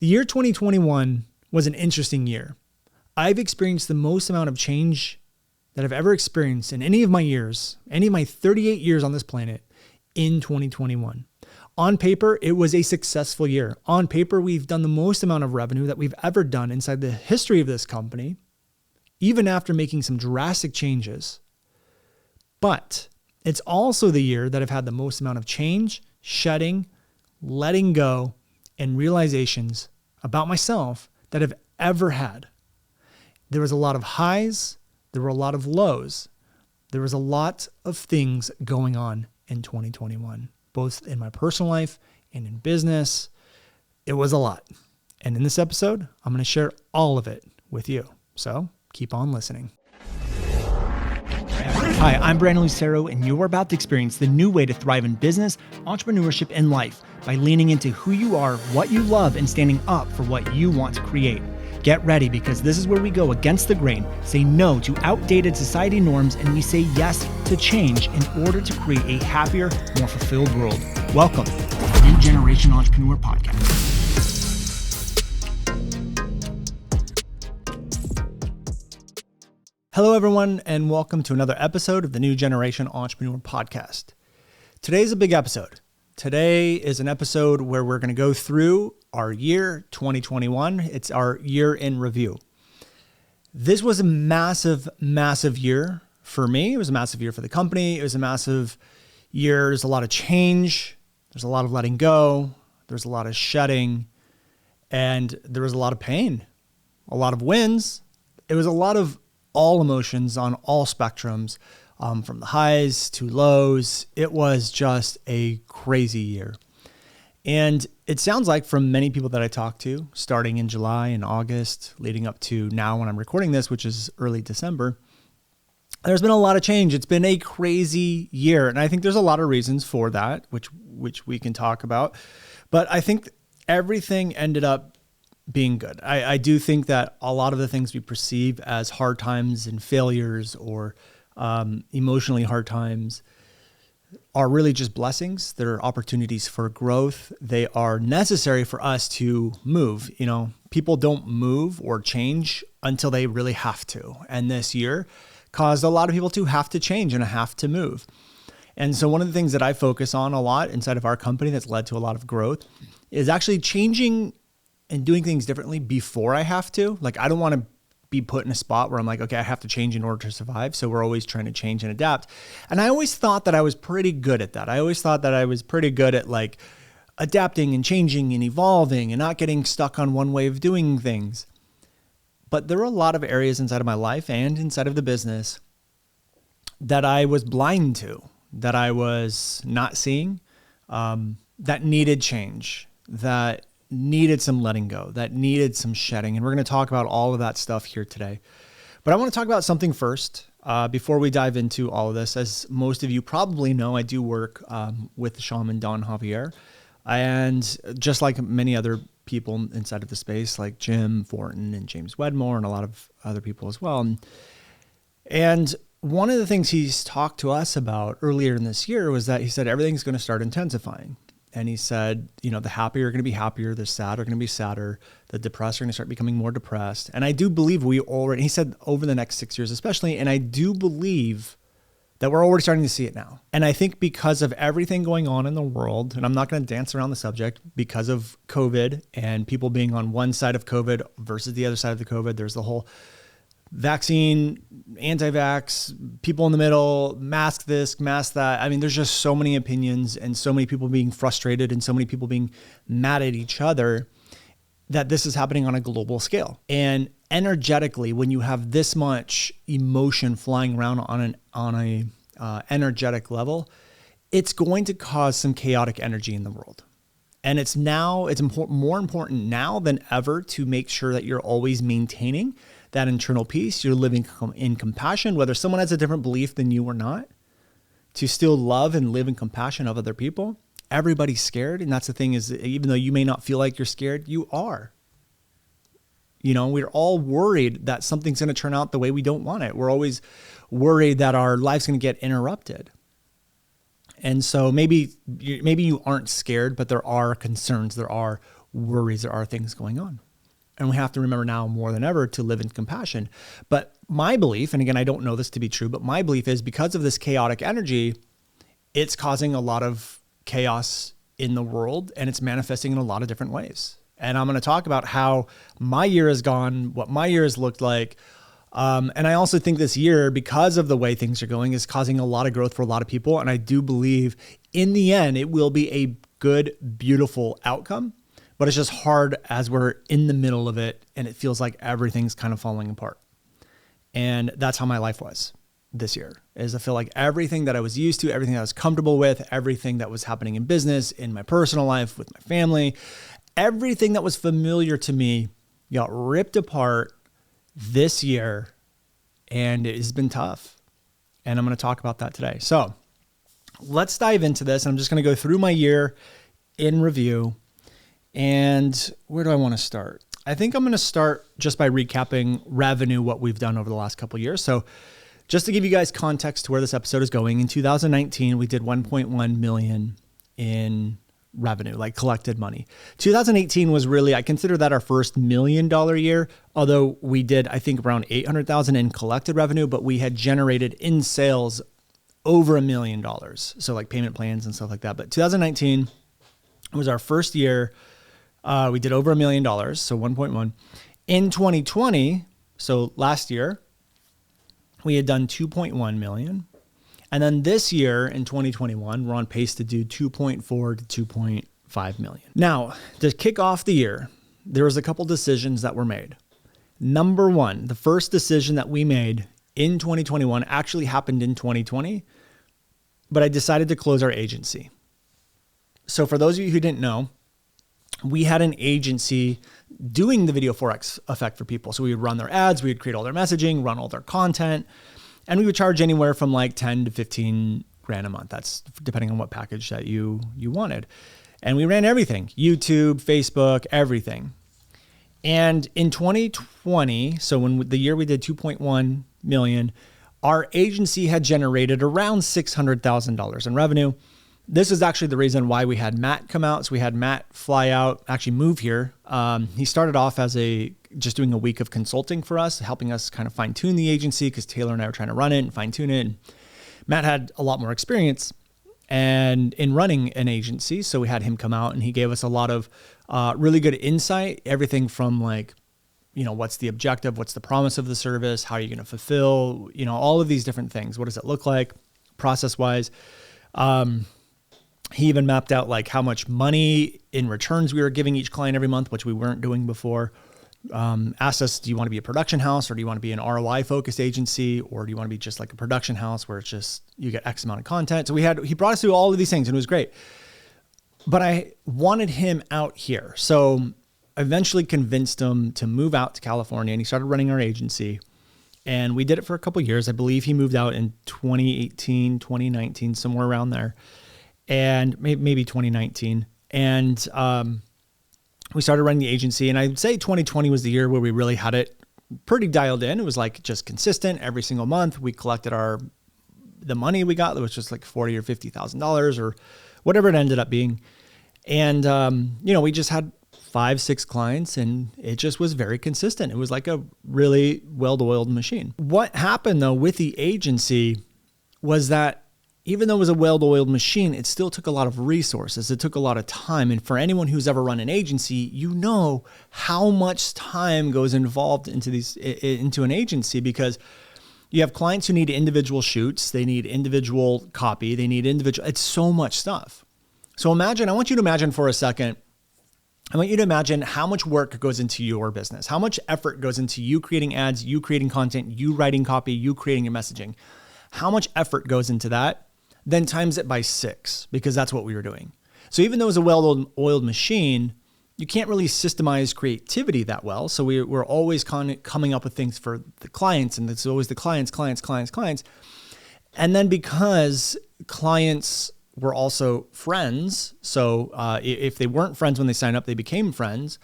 The year 2021 was an interesting year. I've experienced the most amount of change that I've ever experienced in any of my years, any of my 38 years on this planet in 2021. On paper, it was a successful year. On paper, we've done the most amount of revenue that we've ever done inside the history of this company, even after making some drastic changes. But it's also the year that I've had the most amount of change, shedding, letting go, and realizations about myself that I've ever had. There was a lot of highs, there were a lot of lows. There was a lot of things going on in 2021, both in my personal life and in business. It was a lot. And in this episode, I'm going to share all of it with you. So keep on listening. Hi, I'm Brandon Lucero, and you're about to experience the new way to thrive in business, entrepreneurship, and life by leaning into who you are, what you love, and standing up for what you want to create. Get ready, because this is where we go against the grain, say no to outdated society norms, and we say yes to change in order to create a happier, more fulfilled world. Welcome to the New Generation Entrepreneur Podcast. Hello, everyone, and welcome to another episode of the New Generation Entrepreneur Podcast. Today's a big episode. Today is an episode where we're going to go through our year 2021. It's our year in review. This was a massive, massive year for me. It was a massive year for the company. It was a massive year. There's a lot of change. There's a lot of letting go. There's a lot of shedding. And there was a lot of pain, a lot of wins. It was a lot of all emotions on all spectrums, from the highs to lows. It was just a crazy year. And it sounds like from many people that I talked to, starting in July and August, leading up to now when I'm recording this, which is early December, there's been a lot of change. It's been a crazy year. And I think there's a lot of reasons for that, which we can talk about. But I think everything ended up being good. I do think that a lot of the things we perceive as hard times and failures or emotionally hard times are really just blessings. They're opportunities for growth. They are necessary for us to move. You know, people don't move or change until they really have to. And this year caused a lot of people to have to change and have to move. And so one of the things that I focus on a lot inside of our company that's led to a lot of growth is actually changing and doing things differently before I have to. Like, I don't want to be put in a spot where I'm like, okay, I have to change in order to survive. So we're always trying to change and adapt. And I always thought that I was pretty good at that. I always thought that I was pretty good at like adapting and changing and evolving and not getting stuck on one way of doing things. But there were a lot of areas inside of my life and inside of the business that I was blind to, that I was not seeing, that needed change, that needed some letting go, that needed some shedding. And we're going to talk about all of that stuff here today. But I want to talk about something first before we dive into all of this. As most of you probably know, I do work with the shaman Don Javier. And just like many other people inside of the space, like Jim Fortin and James Wedmore and a lot of other people as well. And one of the things he's talked to us about earlier in this year was that he said everything's going to start intensifying. And he said, you know, the happy are going to be happier, the sad are going to be sadder, the depressed are going to start becoming more depressed. And I do believe he said over the next 6 years especially, and I do believe that we're already starting to see it now. And I think because of everything going on in the world, and I'm not going to dance around the subject, because of COVID and people being on one side of COVID versus the other side of the COVID, there's the whole vaccine, anti-vax, people in the middle, mask this, mask that. I mean, there's just so many opinions and so many people being frustrated and so many people being mad at each other that this is happening on a global scale. And energetically, when you have this much emotion flying around on an energetic level, it's going to cause some chaotic energy in the world. And it's more important now than ever to make sure that you're always maintaining that internal peace. You're living in compassion, whether someone has a different belief than you or not, to still love and live in compassion of other people. Everybody's scared. And that's the thing, is even though you may not feel like you're scared, you are. You know, we're all worried that something's going to turn out the way we don't want it. We're always worried that our life's going to get interrupted. And so maybe you aren't scared, but there are concerns, there are worries, there are things going on. And we have to remember now more than ever to live in compassion. But my belief, and again, I don't know this to be true, but my belief is because of this chaotic energy, it's causing a lot of chaos in the world and it's manifesting in a lot of different ways. And I'm going to talk about how my year has gone, what my year has looked like. And I also think this year, because of the way things are going, is causing a lot of growth for a lot of people. And I do believe in the end, it will be a good, beautiful outcome. But it's just hard as we're in the middle of it and it feels like everything's kind of falling apart. And that's how my life was this year, is I feel like everything that I was used to, everything that I was comfortable with, everything that was happening in business, in my personal life, with my family, everything that was familiar to me got ripped apart this year, and it has been tough. And I'm going to talk about that today. So let's dive into this. I'm just going to go through my year in review. And where do I want to start? I think I'm going to start just by recapping revenue, what we've done over the last couple of years. So just to give you guys context to where this episode is going, in 2019, we did 1.1 million in revenue, like collected money. 2018 was really, I consider that our first $1 million year, although we did, I think, around 800,000 in collected revenue, but we had generated in sales over $1 million. So like payment plans and stuff like that. But 2019 was our first year. We did over $1 million, so 1.1. In 2020, so last year, we had done 2.1 million. And then this year in 2021, we're on pace to do 2.4 to 2.5 million. Now, to kick off the year, there was a couple decisions that were made. Number one, the first decision that we made in 2021 actually happened in 2020, but I decided to close our agency. So for those of you who didn't know, we had an agency doing the video Forex effect for people. So we would run their ads, we would create all their messaging, run all their content, and we would charge anywhere from like 10 to 15 grand a month. That's depending on what package that you wanted. And we ran everything, YouTube, Facebook, everything. And in 2020, so when the year we did 2.1 million, our agency had generated around $600,000 in revenue. This is actually the reason why we had Matt come out. So we had Matt fly out, actually move here. He started off as just doing a week of consulting for us, helping us kind of fine tune the agency because Taylor and I were trying to run it and fine tune it. And Matt had a lot more experience and in running an agency. So we had him come out and he gave us a lot of really good insight, everything from like, what's the objective? What's the promise of the service? How are you going to fulfill, all of these different things. What does it look like process wise? He even mapped out like how much money in returns we were giving each client every month, which we weren't doing before. Asked us, do you want to be a production house or do you want to be an ROI focused agency? Or do you want to be just like a production house where it's just, you get X amount of content? So he brought us through all of these things and it was great, but I wanted him out here. So I eventually convinced him to move out to California and he started running our agency and we did it for a couple of years. I believe he moved out in 2018, 2019, somewhere around there. And maybe 2019. And we started running the agency. And I'd say 2020 was the year where we really had it pretty dialed in. It was like just consistent every single month. We collected the money we got, that was just like $40,000 or $50,000 or whatever it ended up being. And, we just had 5-6 clients and it just was very consistent. It was like a really well-oiled machine. What happened though with the agency was that even though it was a well-oiled machine, it still took a lot of resources. It took a lot of time. And for anyone who's ever run an agency, you know how much time goes involved into an agency because you have clients who need individual shoots. They need individual copy. They need it's so much stuff. So I want you to imagine for a second, I want you to imagine how much work goes into your business, how much effort goes into you creating ads, you creating content, you writing copy, you creating your messaging. How much effort goes into that? Then times it by 6 because that's what we were doing. So even though it was a well-oiled machine, you can't really systemize creativity that well. So we're always coming up with things for the clients and it's always the clients. And then because clients were also friends, so if they weren't friends when they signed up, they became friends.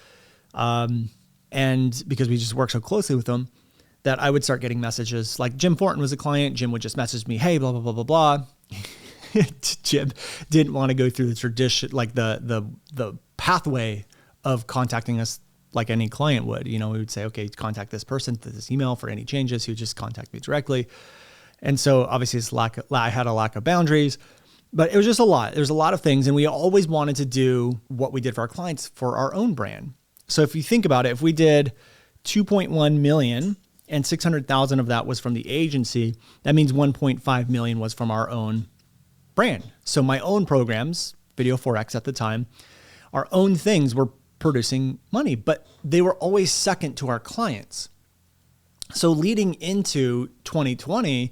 And because we just worked so closely with them, that I would start getting messages like Jim Fortin was a client. Jim would just message me, hey, blah, blah, blah, blah, blah. Jim didn't want to go through the tradition, like the pathway of contacting us like any client would. We would say, okay, contact this person to this email for any changes. He would just contact me directly. And so obviously I had a lack of boundaries, but it was just a lot. There's a lot of things. And we always wanted to do what we did for our clients for our own brand. So if you think about it, if we did 2.1 million and 600,000 of that was from the agency, that means 1.5 million was from our own brand. So my own programs, Video Forex at the time, our own things were producing money, but they were always second to our clients. So leading into 2020,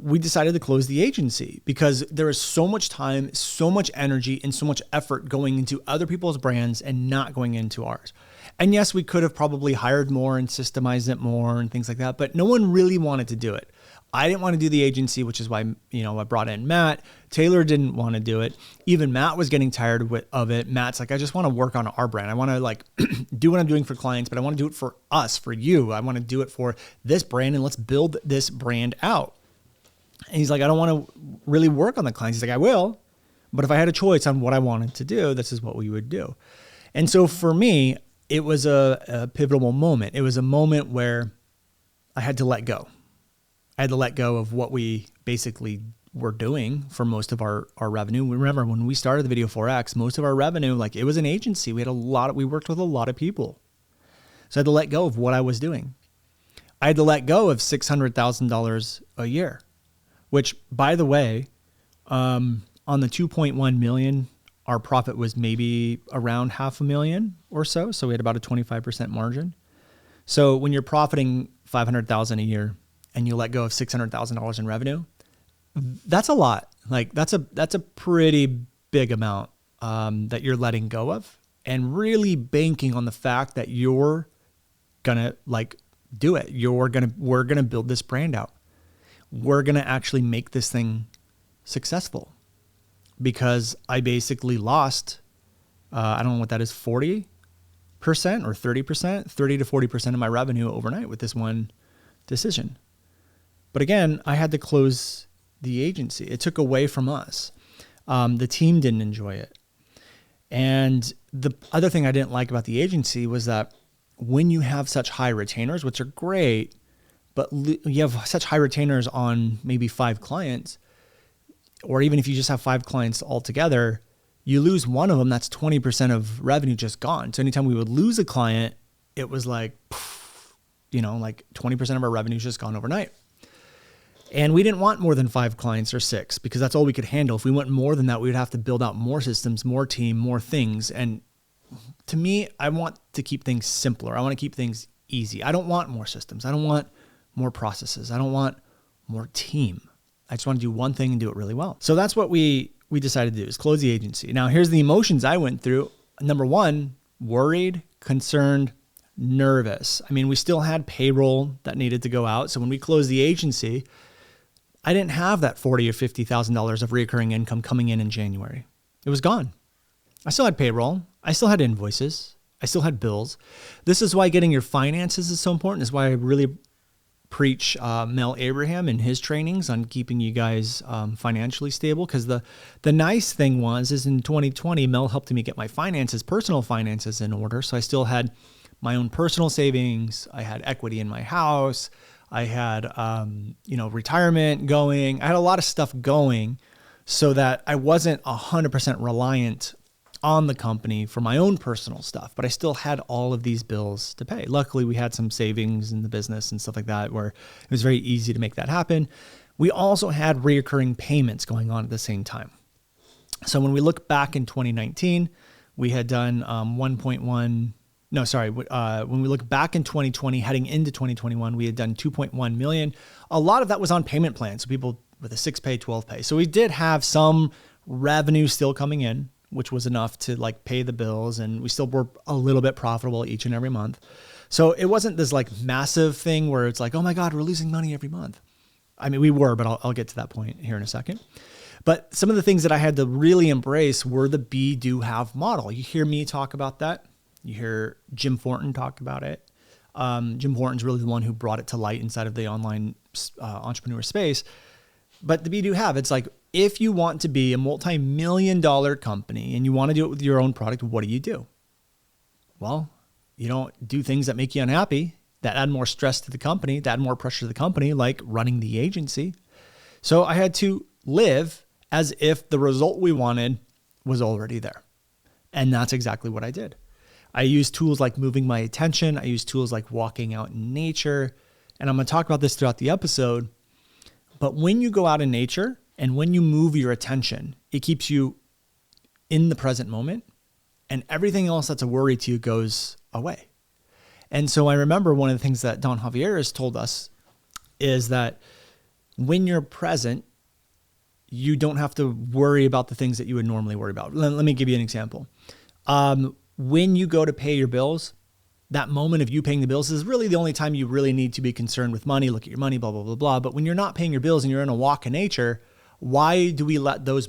we decided to close the agency because there was so much time, so much energy, and so much effort going into other people's brands and not going into ours. And yes, we could have probably hired more and systemized it more and things like that, but no one really wanted to do it. I didn't want to do the agency, which is why, I brought in Matt. Taylor didn't want to do it. Even Matt was getting tired of it. Matt's like, I just want to work on our brand. I want to do what I'm doing for clients, but I want to do it for us, for you. I want to do it for this brand, and let's build this brand out. And he's like, I don't want to really work on the clients. He's like, I will, but if I had a choice on what I wanted to do, this is what we would do. And so for me, it was a pivotal moment. It was a moment where I had to let go. I had to let go of what we basically were doing for most of our revenue. Remember, when we started the Video Forex, most of our revenue, it was an agency. We worked with a lot of people. So I had to let go of what I was doing. I had to let go of $600,000 a year, which, by the way, on the 2.1 million, our profit was maybe around $500,000 or so. So we had about a 25% margin. So when you're profiting $500,000 a year and you let go of $600,000 in revenue, that's a lot. That's a pretty big amount that you're letting go of, and really banking on the fact that you're gonna do it. We're gonna build this brand out. We're gonna actually make this thing successful, because I basically lost, I don't know what that is, 40% or 30%, 30 to 40% of my revenue overnight with this one decision. But again, I had to close the agency. It took away from us. The team didn't enjoy it. And the other thing I didn't like about the agency was that when you have such high retainers, which are great, but you have such high retainers on maybe 5 clients, or even if you just have 5 clients altogether, you lose one of them, that's 20% of revenue just gone. So anytime we would lose a client, it was like 20% of our revenue is just gone overnight. And we didn't want more than 5 clients or 6, because that's all we could handle. If we went more than that, we would have to build out more systems, more team, more things. And to me, I want to keep things simpler. I want to keep things easy. I don't want more systems. I don't want more processes. I don't want more team. I just want to do one thing and do it really well. So that's what we decided to do, is close the agency. Now, here's the emotions I went through. Number 1, worried, concerned, nervous. I mean, we still had payroll that needed to go out. So when we closed the agency, I didn't have that $40,000 or $50,000 of recurring income coming in January. It was gone. I still had payroll. I still had invoices. I still had bills. This is why getting your finances is so important. This is why I really preach Mel Abraham and his trainings on keeping you guys financially stable. Because the nice thing is in 2020, Mel helped me get my personal finances in order. So I still had my own personal savings. I had equity in my house. I had, retirement going. I had a lot of stuff going so that I wasn't 100% reliant on the company for my own personal stuff, but I still had all of these bills to pay. Luckily, we had some savings in the business and stuff like that where it was very easy to make that happen. We also had reoccurring payments going on at the same time. So when we look back in 2019, we had done when we look back in 2020, heading into 2021, we had done 2.1 million. A lot of that was on payment plans. So people with a 6-pay, 12-pay. So we did have some revenue still coming in, which was enough to pay the bills. And we still were a little bit profitable each and every month. So it wasn't this massive thing where it's oh my God, we're losing money every month. I mean, we were, but I'll get to that point here in a second. But some of the things that I had to really embrace were the be, do, have model. You hear me talk about that. You hear Jim Thornton talk about it. Jim Thornton's really the one who brought it to light inside of the online entrepreneur space. But the be, do, have, it's if you want to be a multi-million-dollar company and you want to do it with your own product, what do you do? well, you don't do things that make you unhappy, that add more stress to the company, that add more pressure to the company, like running the agency. So I had to live as if the result we wanted was already there. And that's exactly what I did. I used tools like moving my attention. I used tools like walking out in nature. And I'm going to talk about this throughout the episode. But when you go out in nature and when you move your attention, it keeps you in the present moment, and everything else that's a worry to you goes away. And so I remember one of the things that Don Javier has told us is that when you're present, you don't have to worry about the things that you would normally worry about. Let me give you an example. When you go to pay your bills, that moment of you paying the bills is really the only time you really need to be concerned with money, look at your money, blah, blah, blah, blah. But when you're not paying your bills and you're in a walk in nature, why do we let those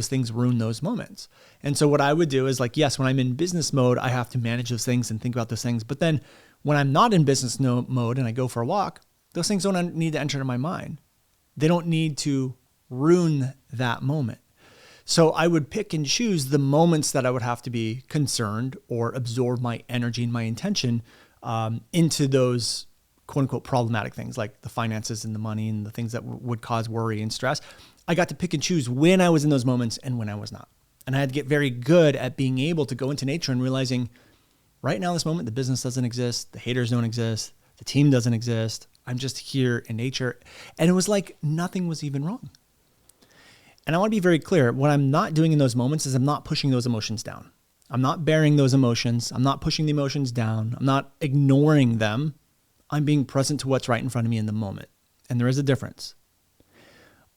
things ruin those moments? And so what I would do is like, yes, when I'm in business mode, I have to manage those things and think about those things. But then when I'm not in business mode and I go for a walk, those things don't need to enter into my mind. They don't need to ruin that moment. So I would pick and choose the moments that I would have to be concerned or absorb my energy and my intention into those quote unquote problematic things like the finances and the money and the things that would cause worry and stress. I got to pick and choose when I was in those moments and when I was not. And I had to get very good at being able to go into nature and realizing right now, this moment, the business doesn't exist. The haters don't exist. The team doesn't exist. I'm just here in nature. And it was like nothing was even wrong. And I want to be very clear. What I'm not doing in those moments is I'm not pushing those emotions down. I'm not bearing those emotions. I'm not pushing the emotions down. I'm not ignoring them. I'm being present to what's right in front of me in the moment. And there is a difference.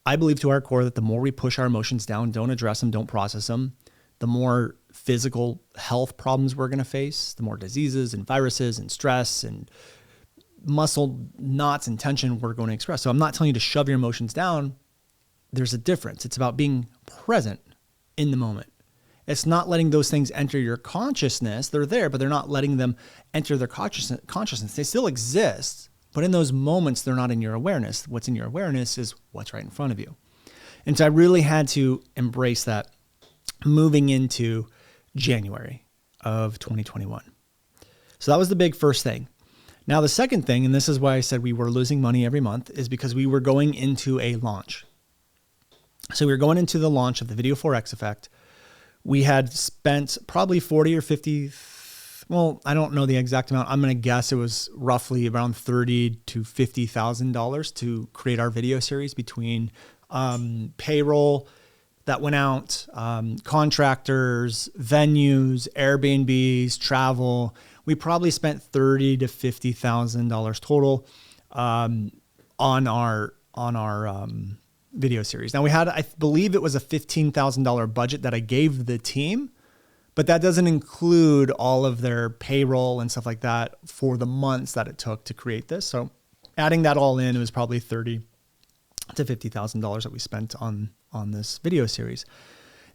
I believe to our core that the more we push our emotions down, don't address them, don't process them, the more physical health problems we're going to face, the more diseases and viruses and stress and muscle knots and tension we're going to express. So I'm not telling you to shove your emotions down. There's a difference. It's about being present in the moment. It's not letting those things enter your consciousness. They're there, but they're not letting them enter their consciousness. They still exist, but in those moments, they're not in your awareness. What's in your awareness is what's right in front of you. And so I really had to embrace that moving into January of 2021. So that was the big first thing. Now, the second thing, and this is why I said we were losing money every month, is because we were going into a launch. So we were going into the launch of the Video 4X effect. We had spent probably 40 or 50, well, I don't know the exact amount. I'm going to guess it was roughly around $30,000 to $50,000 to create our video series between payroll that went out, contractors, venues, Airbnbs, travel. We probably spent $30,000 to $50,000 total on our video series. Now we had, I believe it was a $15,000 budget that I gave the team, but that doesn't include all of their payroll and stuff like that for the months that it took to create this. So adding that all in, it was probably $30,000 to $50,000 that we spent on this video series.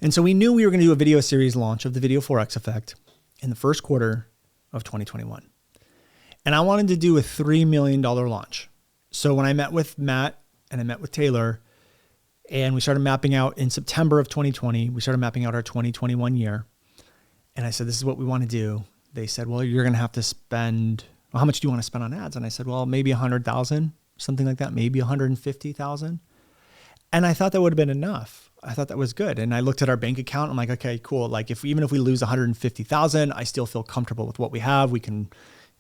And so we knew we were going to do a video series launch of the Video 4X effect in the first quarter of 2021. And I wanted to do a $3 million launch. So when I met with Matt and I met with Taylor, and we started mapping out in September of 2020, we started mapping out our 2021 year. And I said, this is what we want to do. They said, well, you're going to have to spend, well, how much do you want to spend on ads? And I said, well, maybe 100,000, something like that, maybe 150,000. And I thought that would have been enough. I thought that was good. And I looked at our bank account. I'm like, okay, cool. Like even if we lose 150,000, I still feel comfortable with what we have. We can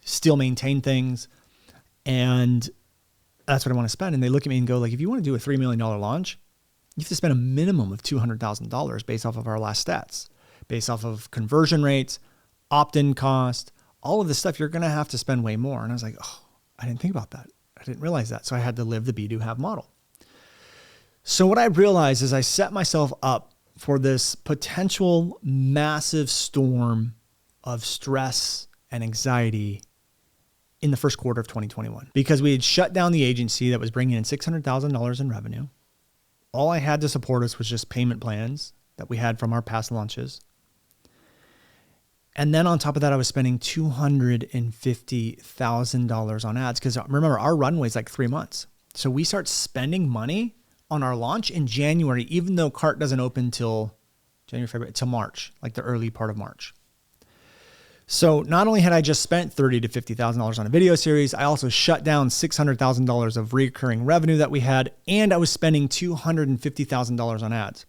still maintain things. And that's what I want to spend. And they look at me and go like, if you want to do a $3 million launch, you have to spend a minimum of $200,000 based off of our last stats, based off of conversion rates, opt-in cost, all of this stuff. You're going to have to spend way more. And I was like, oh, I didn't think about that. I didn't realize that. So I had to live the be, do, have model. So what I realized is I set myself up for this potential massive storm of stress and anxiety in the first quarter of 2021 because we had shut down the agency that was bringing in $600,000 in revenue. All I had to support us was just payment plans that we had from our past launches. And then on top of that, I was spending $250,000 on ads because remember, our runway is like 3 months. So we start spending money on our launch in January, even though cart doesn't open till January, February, till March, like the early part of March. So not only had I just spent $30,000 to $50,000 on a video series, I also shut down $600,000 of recurring revenue that we had, and I was spending $250,000 on ads.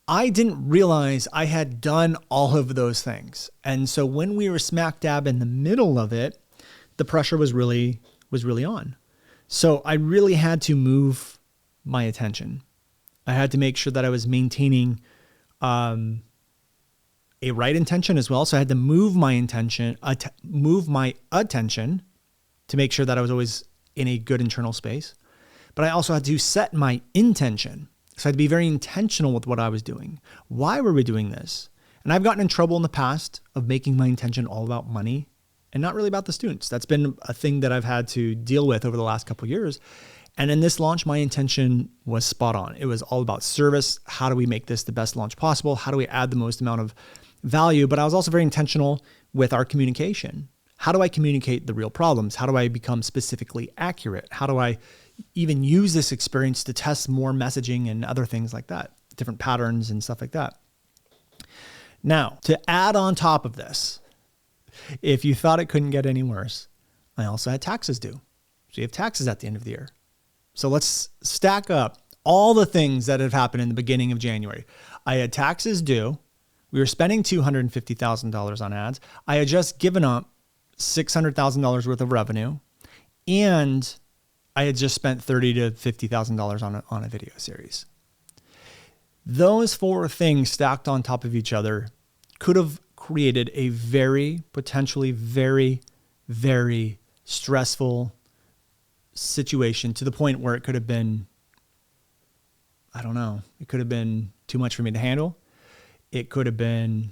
I didn't realize I had done all of those things. And so when we were smack dab in the middle of it, the pressure was really on. So I really had to move my attention. I had to make sure that I was maintaining a right intention as well. So I had to move my attention to make sure that I was always in a good internal space. But I also had to set my intention. So I had to be very intentional with what I was doing. Why were we doing this? And I've gotten in trouble in the past of making my intention all about money and not really about the students. That's been a thing that I've had to deal with over the last couple of years. And in this launch, my intention was spot on. It was all about service. How do we make this the best launch possible? How do we add the most amount of value? But I was also very intentional with our communication. How do I communicate the real problems? How do I become specifically accurate? How do I even use this experience to test more messaging and other things like that, different patterns and stuff like that? Now, to add on top of this, if you thought it couldn't get any worse, I also had taxes due. So you have taxes at the end of the year. So let's stack up all the things that have happened in the beginning of January. I had taxes due. We were spending $250,000 on ads. I had just given up $600,000 worth of revenue, and I had just spent $30,000 to $50,000 on a video series. Those four things stacked on top of each other could have created a potentially very, very stressful situation, to the point where it could have been, I don't know, it could have been too much for me to handle. It could have been,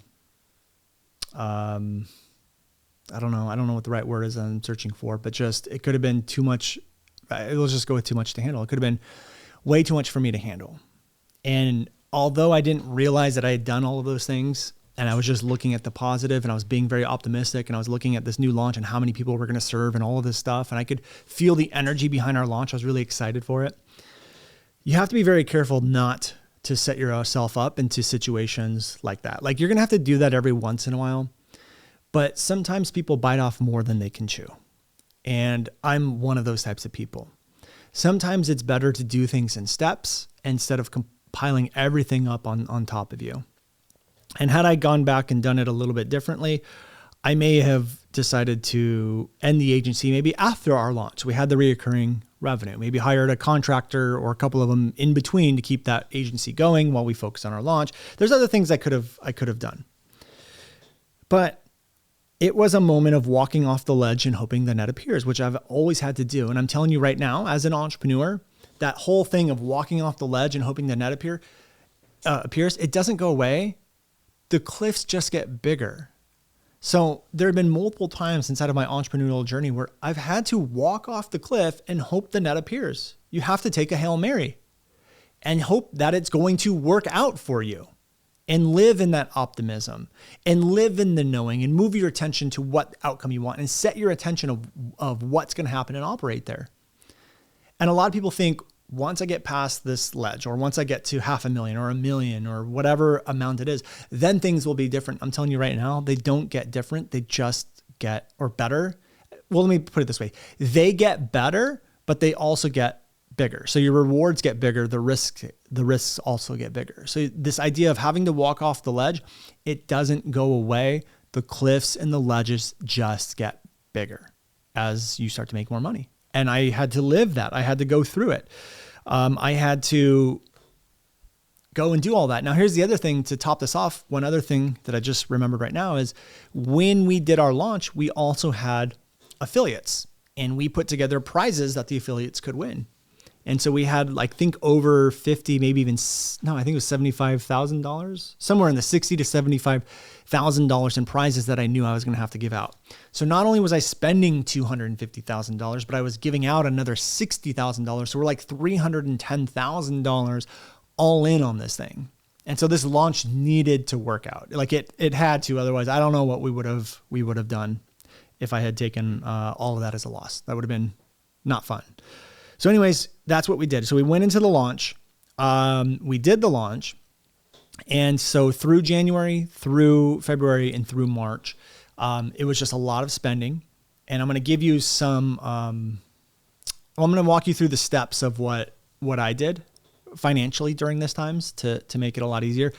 I don't know what the right word is I'm searching for, but just, it could have been too much. Let's just go with too much to handle. It could have been way too much for me to handle. And although I didn't realize that I had done all of those things, and I was just looking at the positive, and I was being very optimistic, and I was looking at this new launch and how many people we're going to serve and all of this stuff, and I could feel the energy behind our launch. I was really excited for it. You have to be very careful not to set yourself up into situations like that. Like, you're going to have to do that every once in a while, but sometimes people bite off more than they can chew. And I'm one of those types of people. Sometimes it's better to do things in steps instead of compiling everything up on top of you. And had I gone back and done it a little bit differently, I may have decided to end the agency maybe after our launch. We had the reoccurring revenue, maybe hired a contractor or a couple of them in between to keep that agency going while we focus on our launch. There's other things I could have done. But it was a moment of walking off the ledge and hoping the net appears, which I've always had to do. And I'm telling you right now, as an entrepreneur, that whole thing of walking off the ledge and hoping the net appears, it doesn't go away. The cliffs just get bigger. So there have been multiple times inside of my entrepreneurial journey where I've had to walk off the cliff and hope the net appears. You have to take a Hail Mary and hope that it's going to work out for you, and live in that optimism and live in the knowing and move your attention to what outcome you want and set your attention of what's going to happen and operate there. And a lot of people think, once I get past this ledge, or once I get to $500,000 or $1 million or whatever amount it is, then things will be different. I'm telling you right now, they don't get different. They just get, or better. Well, let me put it this way. They get better, but they also get bigger. So your rewards get bigger. The risks also get bigger. So this idea of having to walk off the ledge, it doesn't go away. The cliffs and the ledges just get bigger as you start to make more money. And I had to live that. I had to go through it. I had to go and do all that. Now, here's the other thing to top this off. One other thing that I just remembered right now is when we did our launch, we also had affiliates, and we put together prizes that the affiliates could win. And so we had, like, think over 50, maybe even, no, I think it was $75,000, somewhere in the $60,000 to $75,000 in prizes that I knew I was going to have to give out. So not only was I spending $250,000, but I was giving out another $60,000. So we're like $310,000 all in on this thing. And so this launch needed to work out. Like it had to, otherwise I don't know what we would have done if I had taken all of that as a loss. That would have been not fun. So anyways, that's what we did. So we went into the launch. We did the launch. And so through January, through February, and through March, it was just a lot of spending. And I'm going to give you I'm going to walk you through the steps of what I did financially during this times to make it a lot easier.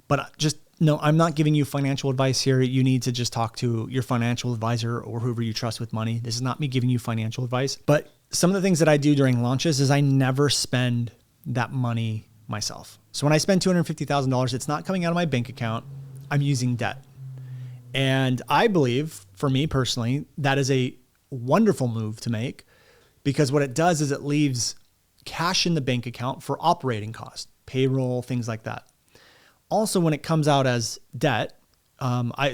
But just no, I'm not giving you financial advice here. You need to just talk to your financial advisor or whoever you trust with money. This is not me giving you financial advice. But some of the things that I do during launches is I never spend that money myself. So when I spend $250,000, it's not coming out of my bank account. I'm using debt. And I believe, for me personally, that is a wonderful move to make, because what it does is it leaves cash in the bank account for operating costs, payroll, things like that. Also, when it comes out as debt, I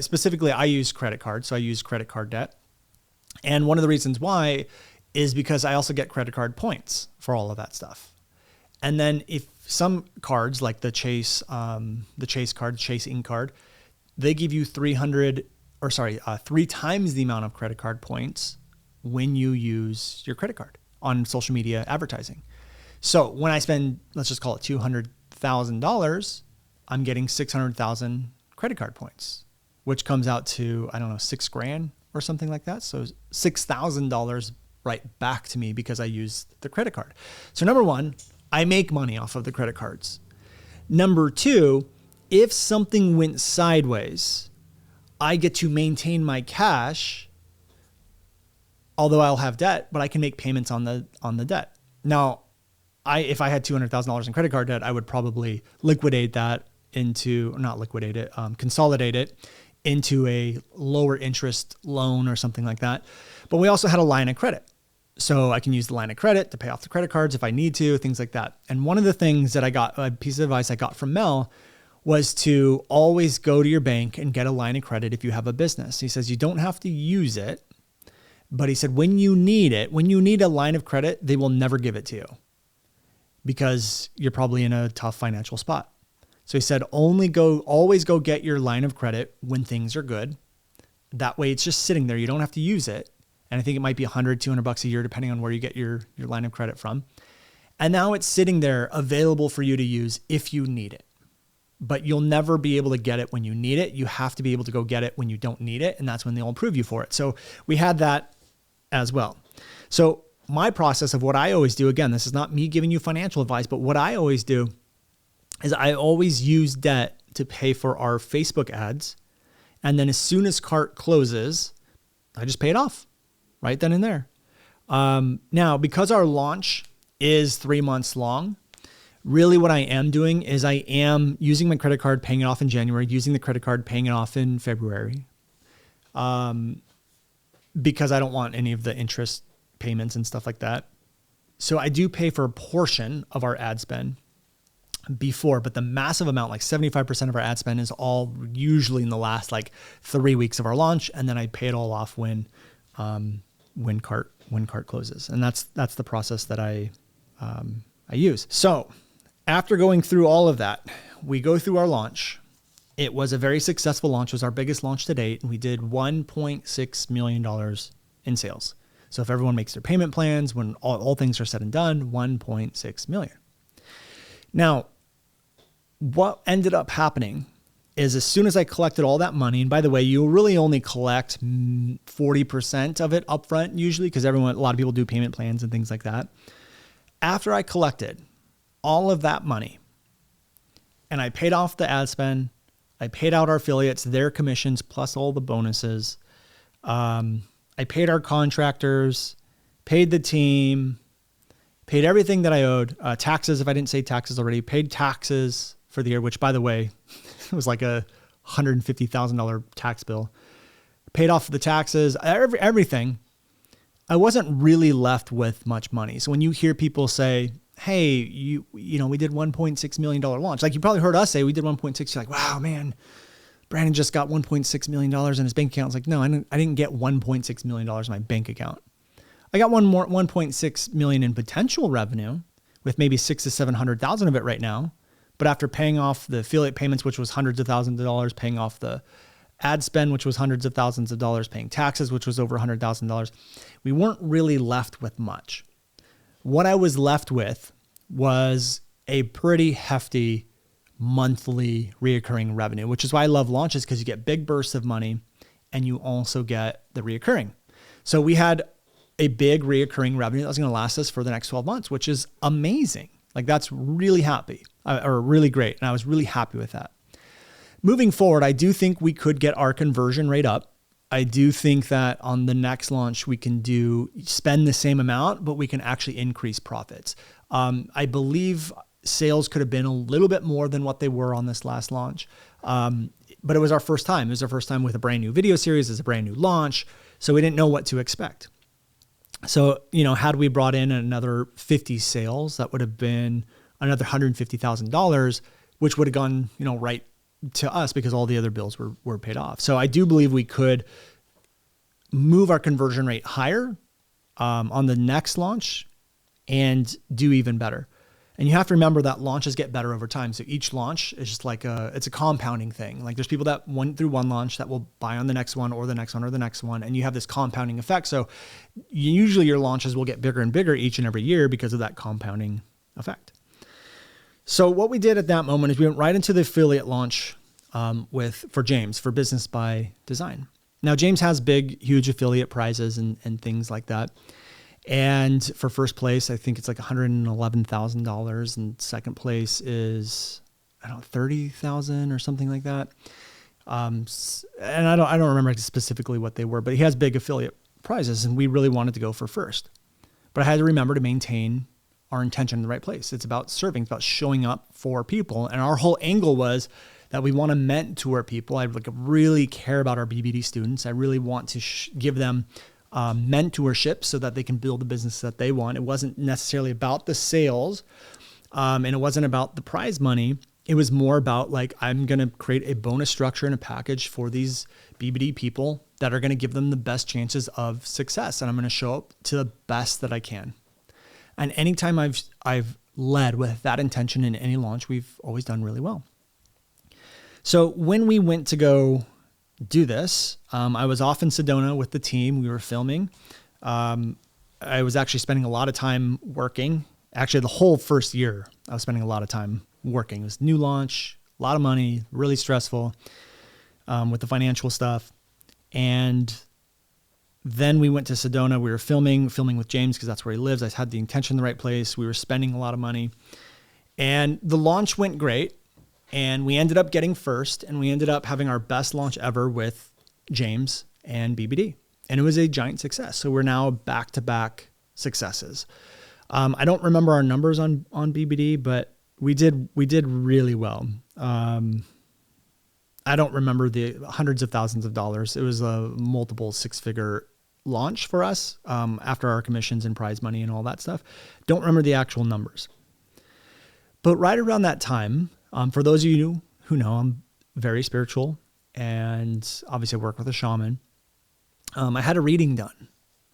use credit cards. So I use credit card debt. And one of the reasons why is because I also get credit card points for all of that stuff. And then if some cards like the Chase card, Chase Ink card, they give you 3 times the amount of credit card points when you use your credit card on social media advertising. So when I spend, let's just call it $200,000, I'm getting 600,000 credit card points, which comes out to, I don't know, $6,000 or something like that. So $6,000 right back to me because I used the credit card. So number one, I make money off of the credit cards. Number two, if something went sideways, I get to maintain my cash, although I'll have debt, but I can make payments on the debt. Now, if I had $200,000 in credit card debt, I would probably consolidate it into a lower interest loan or something like that. But we also had a line of credit. So I can use the line of credit to pay off the credit cards if I need to, things like that. And one of the things that a piece of advice I got from Mel was to always go to your bank and get a line of credit if you have a business. He says you don't have to use it, but he said when you need a line of credit, they will never give it to you because you're probably in a tough financial spot. So he said always go get your line of credit when things are good. That way it's just sitting there. You don't have to use it. And I think it might be $100, $200 a year, depending on where you get your line of credit from. And now it's sitting there available for you to use if you need it. But you'll never be able to get it when you need it. You have to be able to go get it when you don't need it. And that's when they'll approve you for it. So we had that as well. So my process of what I always do, again, this is not me giving you financial advice, but what I always do is I always use debt to pay for our Facebook ads. And then as soon as cart closes, I just pay it off right then and there. Now, because our launch is 3 months long, really what I am doing is I am using my credit card, paying it off in January, using the credit card, paying it off in February, because I don't want any of the interest payments and stuff like that. So I do pay for a portion of our ad spend before, but the massive amount, like 75% of our ad spend, is all usually in the last 3 weeks of our launch. And then I pay it all off when cart closes. And that's the process that I use. So after going through all of that, we go through our launch. It was a very successful launch. It was our biggest launch to date. And we did $1.6 million in sales. So if everyone makes their payment plans, when all things are said and done, $1.6 million. Now, what ended up happening is as soon as I collected all that money, and by the way, you really only collect 40% of it upfront usually, because a lot of people do payment plans and things like that. After I collected all of that money and I paid off the ad spend, I paid out our affiliates, their commissions, plus all the bonuses. I paid our contractors, paid the team, paid everything that I owed, taxes, if I didn't say taxes already, paid taxes for the year, which by the way, it was like a $150,000 tax bill. Paid off the taxes, everything. I wasn't really left with much money. So when you hear people say, hey, you know, we did $1.6 million launch. Like you probably heard us say we did 1.6. You're like, wow, man, Brandon just got $1.6 million in his bank account. It's like, no, I didn't get $1.6 million in my bank account. I got 1.6 million in potential revenue with maybe 600,000 to 700,000 of it right now. But after paying off the affiliate payments, which was hundreds of thousands of dollars, paying off the ad spend, which was hundreds of thousands of dollars, paying taxes, which was over $100,000, we weren't really left with much. What I was left with was a pretty hefty monthly reoccurring revenue, which is why I love launches, because you get big bursts of money and you also get the reoccurring. So we had a big reoccurring revenue that was going to last us for the next 12 months, which is amazing. Like that's really really great. And I was really happy with that. Moving forward, I do think we could get our conversion rate up. I do think that on the next launch, we can spend the same amount, but we can actually increase profits. I believe sales could have been a little bit more than what they were on this last launch. But it was our first time. It was our first time with a brand new video series. It's a brand new launch. So we didn't know what to expect. So, had we brought in another 50 sales, that would have been another $150,000, which would have gone, right to us because all the other bills were paid off. So I do believe we could move our conversion rate higher on the next launch and do even better. And you have to remember that launches get better over time. So each launch is just like it's a compounding thing. Like there's people that went through one launch that will buy on the next one or the next one or the next one. And you have this compounding effect. So usually your launches will get bigger and bigger each and every year because of that compounding effect. So what we did at that moment is we went right into the affiliate launch for James, for Business by Design. Now, James has big, huge affiliate prizes and things like that. And for first place, I think it's like $111,000. And second place is, $30,000 or something like that. And I don't remember specifically what they were, but he has big affiliate prizes and we really wanted to go for first. But I had to remember to maintain our intention in the right place. It's about serving, it's about showing up for people. And our whole angle was that we want to mentor people. I really care about our BBD students. I really want to give them mentorship so that they can build the business that they want. It wasn't necessarily about the sales and it wasn't about the prize money. It was more about I'm going to create a bonus structure and a package for these BBD people that are going to give them the best chances of success. And I'm going to show up to the best that I can. And anytime I've led with that intention in any launch, we've always done really well. So when we went to go do this, I was off in Sedona with the team. We were filming. I was actually spending a lot of time working. Actually, the whole first year, I was spending a lot of time working. It was new launch, a lot of money, really stressful with the financial stuff. And then we went to Sedona. We were filming with James because that's where he lives. I had the intention in the right place. We were spending a lot of money. And the launch went great. And we ended up getting first. And we ended up having our best launch ever with James and BBD. And it was a giant success. So we're now back-to-back successes. I don't remember our numbers on BBD, but we did really well. I don't remember the hundreds of thousands of dollars. It was a multiple six-figure launch for us after our commissions and prize money and all that stuff. Don't remember the actual numbers. But right around that time, for those of you who know, I'm very spiritual and obviously I work with a shaman. I had a reading done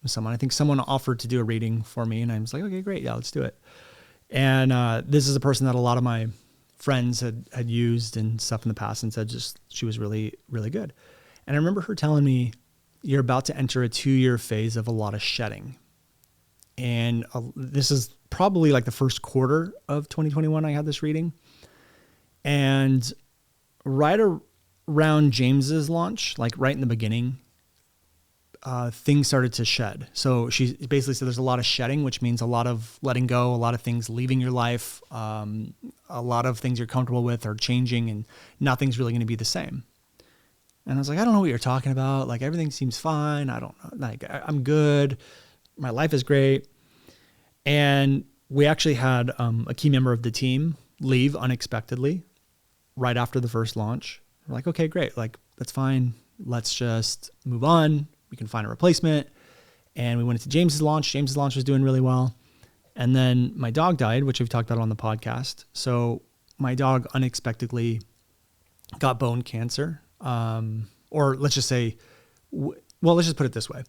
with someone. I think someone offered to do a reading for me and I was like, okay, great. Yeah, let's do it. And this is a person that a lot of my friends had used and stuff in the past and said she was really, really good. And I remember her telling me, you're about to enter a 2-year phase of a lot of shedding. And this is probably like the first quarter of 2021 I had this reading. And right around James's launch, like right in the beginning, things started to shed. So she basically said there's a lot of shedding, which means a lot of letting go, a lot of things leaving your life, a lot of things you're comfortable with are changing and nothing's really going to be the same. And I was like, I don't know what you're talking about. Like everything seems fine. I don't know. Like I'm good. My life is great. And we actually had a key member of the team leave unexpectedly right after the first launch. We're like, okay, great. Like that's fine. Let's just move on. We can find a replacement. And we went into James's launch. James's launch was doing really well. And then my dog died, which we've talked about on the podcast. So my dog unexpectedly got bone cancer. Or let's just say, let's just put it this way.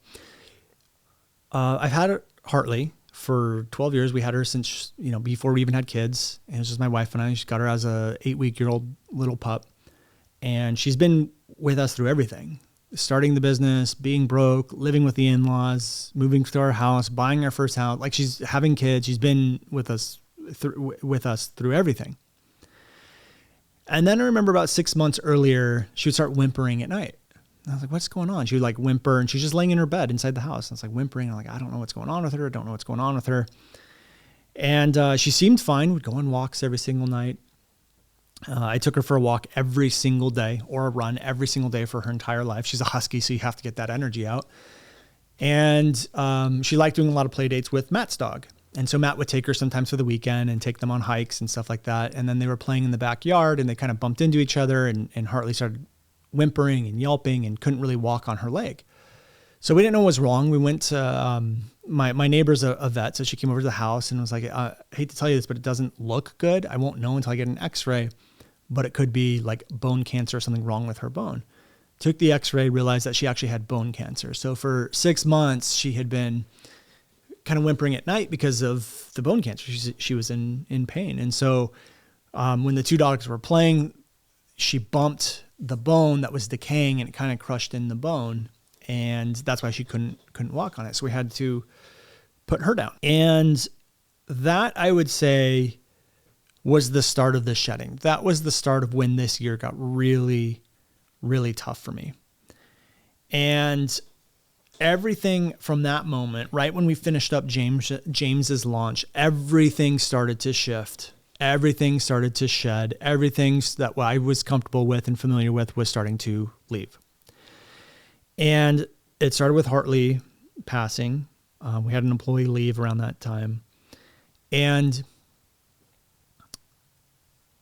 I've had Hartley for 12 years. We had her since, before we even had kids. And it was just my wife and I. She got her as a 8-week-old little pup. And she's been with us through everything. Starting the business, being broke, living with the in-laws, moving to our house, buying our first house. Like she's having kids. She's been with us through everything. And then I remember about 6 months earlier, she would start whimpering at night. And I was like, what's going on? She would like whimper, and she's just laying in her bed inside the house. And it's like whimpering. I'm like, I don't know what's going on with her. I don't know what's going on with her. And she seemed fine, would go on walks every single night. I took her for a walk every single day, or a run every single day for her entire life. She's a husky, so you have to get that energy out. And she liked doing a lot of play dates with Matt's dog. And so Matt would take her sometimes for the weekend and take them on hikes and stuff like that. And then they were playing in the backyard, and they kind of bumped into each other, and Hartley started whimpering and yelping and couldn't really walk on her leg. So we didn't know what was wrong. We went to my neighbor's a vet, so she came over to the house and was like, I hate to tell you this, but it doesn't look good. I won't know until I get an x-ray, but it could be like bone cancer or something wrong with her bone. Took the x-ray, realized that she actually had bone cancer. So for 6 months, she had been kind of whimpering at night because of the bone cancer. She was in pain. And so when the two dogs were playing, she bumped the bone that was decaying, and it kind of crushed in the bone. And that's why she couldn't walk on it. So we had to put her down. And that, I would say, was the start of the shedding. That was the start of when this year got really, really tough for me. And everything from that moment, right when we finished up James's launch, everything started to shift. Everything started to shed. Everything that I was comfortable with and familiar with was starting to leave. And it started with Hartley passing. We had an employee leave around that time. And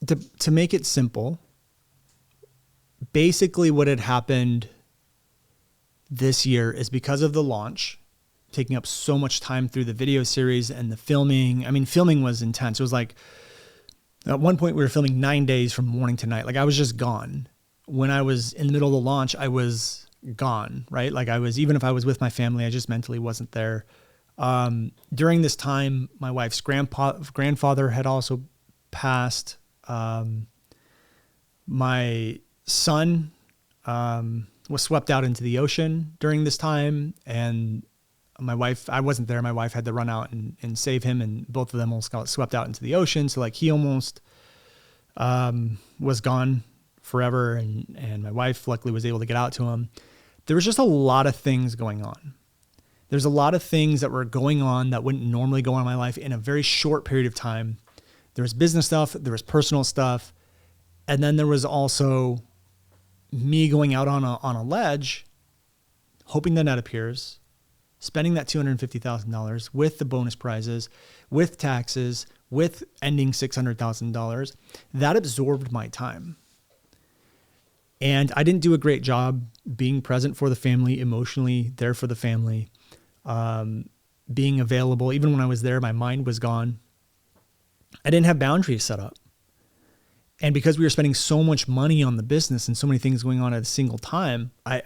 to make it simple, basically what had happened this year is because of the launch, taking up so much time through the video series and the filming. I mean, filming was intense. It was like, at one point we were filming 9 days from morning to night. Like I was just gone. When I was in the middle of the launch, I was gone, right? Like even if I was with my family, I just mentally wasn't there. During this time, my wife's grandfather had also passed. My son was swept out into the ocean during this time, and my wife, I wasn't there. My wife had to run out and save him, and both of them almost got swept out into the ocean. So like he almost was gone forever, and my wife luckily was able to get out to him. There was just a lot of things going on. There's a lot of things that were going on that wouldn't normally go on in my life in a very short period of time. There was business stuff, there was personal stuff, and then there was also me going out on a ledge, hoping the net appears, spending that $250,000 with the bonus prizes, with taxes, with ending $600,000. That absorbed my time. And I didn't do a great job being present for the family, emotionally there for the family, being available. Even when I was there, my mind was gone. I didn't have boundaries set up. And because we were spending so much money on the business and so many things going on at a single time, I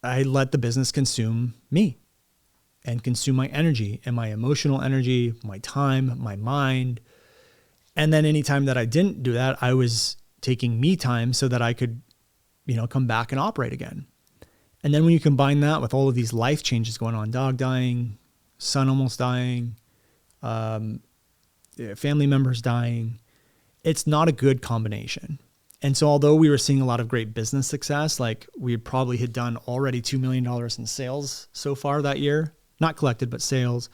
let the business consume me and consume my energy and my emotional energy, my time, my mind. And then anytime that I didn't do that, I was taking me time so that I could, come back and operate again. And then when you combine that with all of these life changes going on, dog dying, son almost dying, family members dying, it's not a good combination. And so although we were seeing a lot of great business success, like we probably had done already $2 million in sales so far that year, not collected, but sales,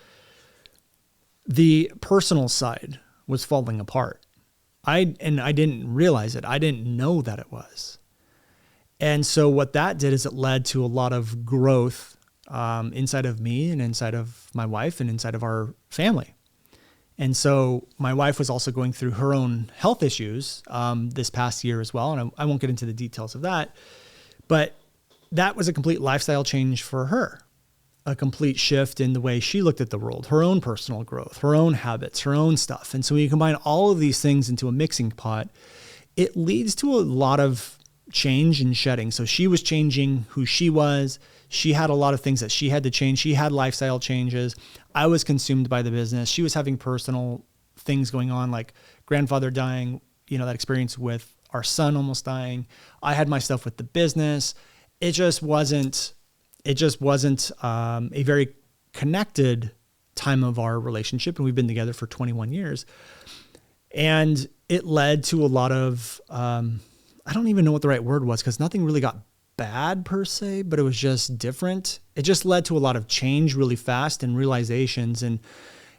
the personal side was falling apart. I didn't realize it. I didn't know that it was. And so what that did is it led to a lot of growth inside of me and inside of my wife and inside of our family. And so my wife was also going through her own health issues this past year as well. And I won't get into the details of that, but that was a complete lifestyle change for her, a complete shift in the way she looked at the world, her own personal growth, her own habits, her own stuff. And so when you combine all of these things into a mixing pot, it leads to a lot of change and shedding. So she was changing who she was. She had a lot of things that she had to change. She had lifestyle changes. I was consumed by the business. She was having personal things going on, like grandfather dying, that experience with our son almost dying. I had my stuff with the business. It just wasn't a very connected time of our relationship. And we've been together for 21 years. And it led to a lot of, I don't even know what the right word was, because nothing really got bad per se, but it was just different. It just led to a lot of change really fast and realizations. And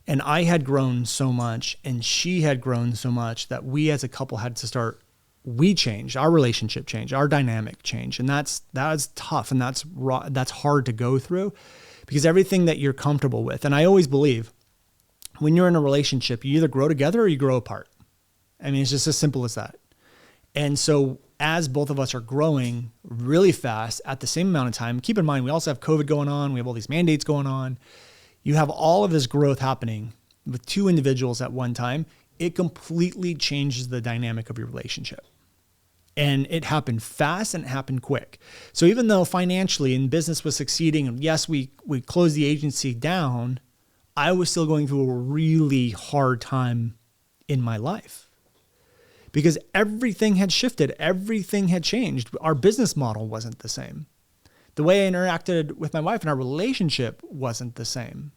I had grown so much and she had grown so much that we as a couple had to we changed, our relationship changed, our dynamic changed. And that's tough. And that's hard to go through, because everything that you're comfortable with. And I always believe when you're in a relationship, you either grow together or you grow apart. I mean, it's just as simple as that. And so as both of us are growing really fast at the same amount of time, keep in mind, we also have COVID going on. We have all these mandates going on. You have all of this growth happening with two individuals at one time. It completely changes the dynamic of your relationship. And it happened fast and it happened quick. So even though financially and business was succeeding, and yes, we closed the agency down, I was still going through a really hard time in my life. Because everything had shifted, everything had changed. Our business model wasn't the same. The way I interacted with my wife and our relationship wasn't the same.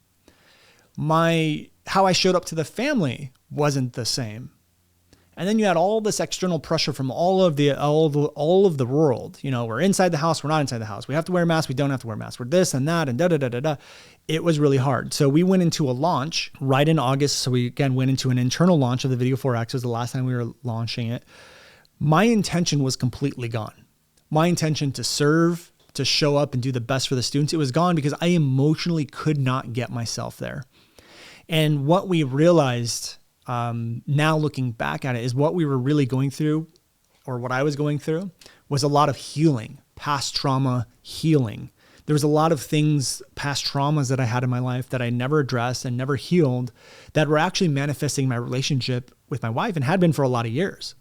How I showed up to the family wasn't the same. And then you had all this external pressure from all of the world. You know, we're inside the house, we're not inside the house. We have to wear masks, we don't have to wear masks. We're this and that and da-da-da-da-da. It was really hard. So we went into a launch right in August. So we again went into an internal launch of the Video 4X. It was the last time we were launching it. My intention was completely gone. My intention to serve, to show up and do the best for the students, it was gone because I emotionally could not get myself there. And what we realized now looking back at it is what we were really going through, or what I was going through, was a lot of healing, past trauma healing. There was a lot of things, past traumas that I had in my life that I never addressed and never healed, that were actually manifesting my relationship with my wife and had been for a lot of years.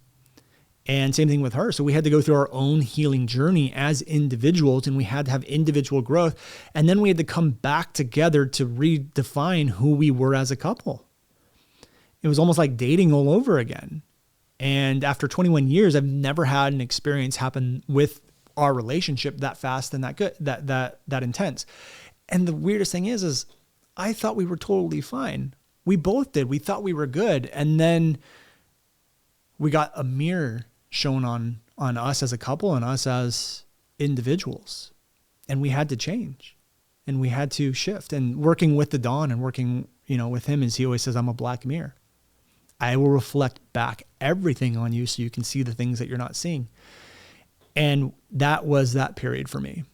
And same thing with her. So we had to go through our own healing journey as individuals, and we had to have individual growth. And then we had to come back together to redefine who we were as a couple. It was almost like dating all over again. And after 21 years, I've never had an experience happen with our relationship that fast and that good, that intense. And the weirdest thing is I thought we were totally fine. We both did. We thought we were good. And then we got a mirror shown on us as a couple and us as individuals. And we had to change and we had to shift. And working with the Don and working, with him, as he always says, I'm a black mirror. I will reflect back everything on you so you can see the things that you're not seeing. And that was that period for me.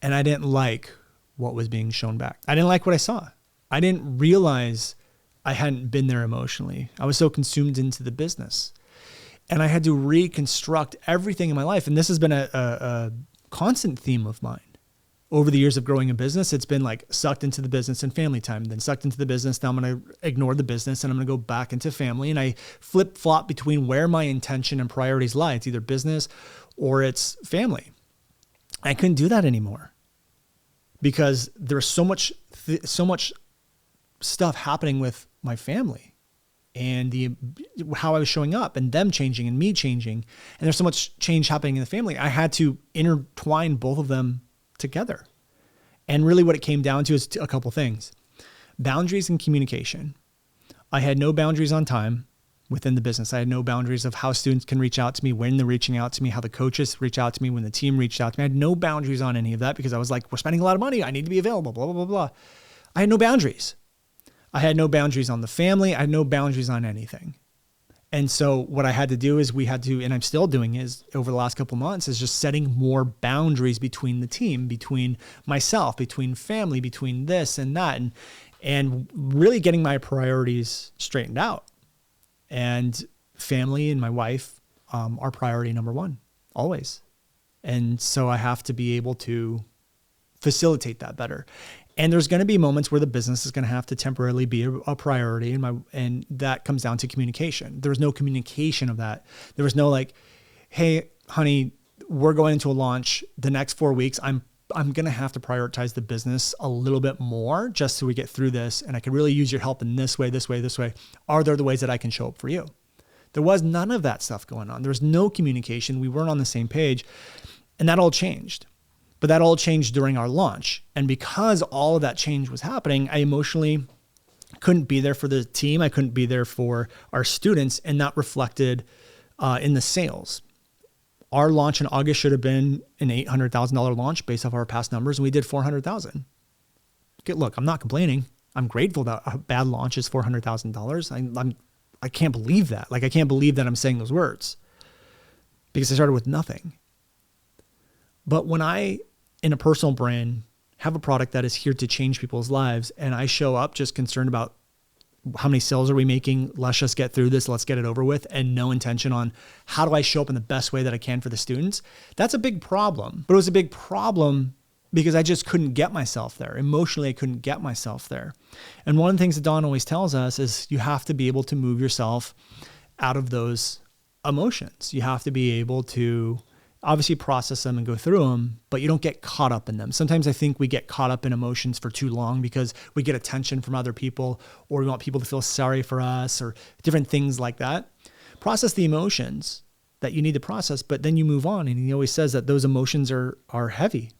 And I didn't like what was being shown back. I didn't like what I saw. I didn't realize I hadn't been there emotionally. I was so consumed into the business. And I had to reconstruct everything in my life. And this has been a constant theme of mine. Over the years of growing a business, it's been like sucked into the business and family time, then sucked into the business. Now I'm going to ignore the business and I'm going to go back into family. And I flip flop between where my intention and priorities lie. It's either business or it's family. I couldn't do that anymore because there's so much stuff happening with my family and how I was showing up and them changing and me changing. And there's so much change happening in the family. I had to intertwine both of them together. And really what it came down to is a couple things. Boundaries and communication. I had no boundaries on time within the business. I had no boundaries of how students can reach out to me, when they're reaching out to me, how the coaches reach out to me, when the team reached out to me. I had no boundaries on any of that because I was like, we're spending a lot of money. I need to be available, blah, blah, blah, blah. I had no boundaries. I had no boundaries on the family. I had no boundaries on anything. And so what I had to do is and I'm still doing is over the last couple of months is just setting more boundaries between the team, between myself, between family, between this and that, and really getting my priorities straightened out. And family and my wife are priority number one, always. And so I have to be able to facilitate that better. And there's going to be moments where the business is going to have to temporarily be a priority, and that comes down to communication. There was no communication of that. There was no like, hey, honey, we're going into a launch the next 4 weeks. I'm going to have to prioritize the business a little bit more just so we get through this. And I could really use your help in this way, this way, this way. Are there the ways that I can show up for you? There was none of that stuff going on. There was no communication. We weren't on the same page, and that all changed. But that all changed during our launch. And because all of that change was happening, I emotionally couldn't be there for the team. I couldn't be there for our students, and that reflected in the sales. Our launch in August should have been an $800,000 launch based off our past numbers, and we did $400,000. Look, I'm not complaining. I'm grateful that a bad launch is $400,000. I can't believe that. Like, I can't believe that I'm saying those words because I started with nothing. But when I, in a personal brand, have a product that is here to change people's lives, and I show up just concerned about how many sales are we making? Let's just get through this. Let's get it over with. And no intention on how do I show up in the best way that I can for the students. That's a big problem. But it was a big problem because I just couldn't get myself there. Emotionally, I couldn't get myself there. And one of the things that Don always tells us is you have to be able to move yourself out of those emotions. You have to be able to obviously process them and go through them, but you don't get caught up in them. Sometimes I think we get caught up in emotions for too long because we get attention from other people, or we want people to feel sorry for us, or different things like that. Process the emotions that you need to process, but then you move on. And he always says that those emotions are heavy.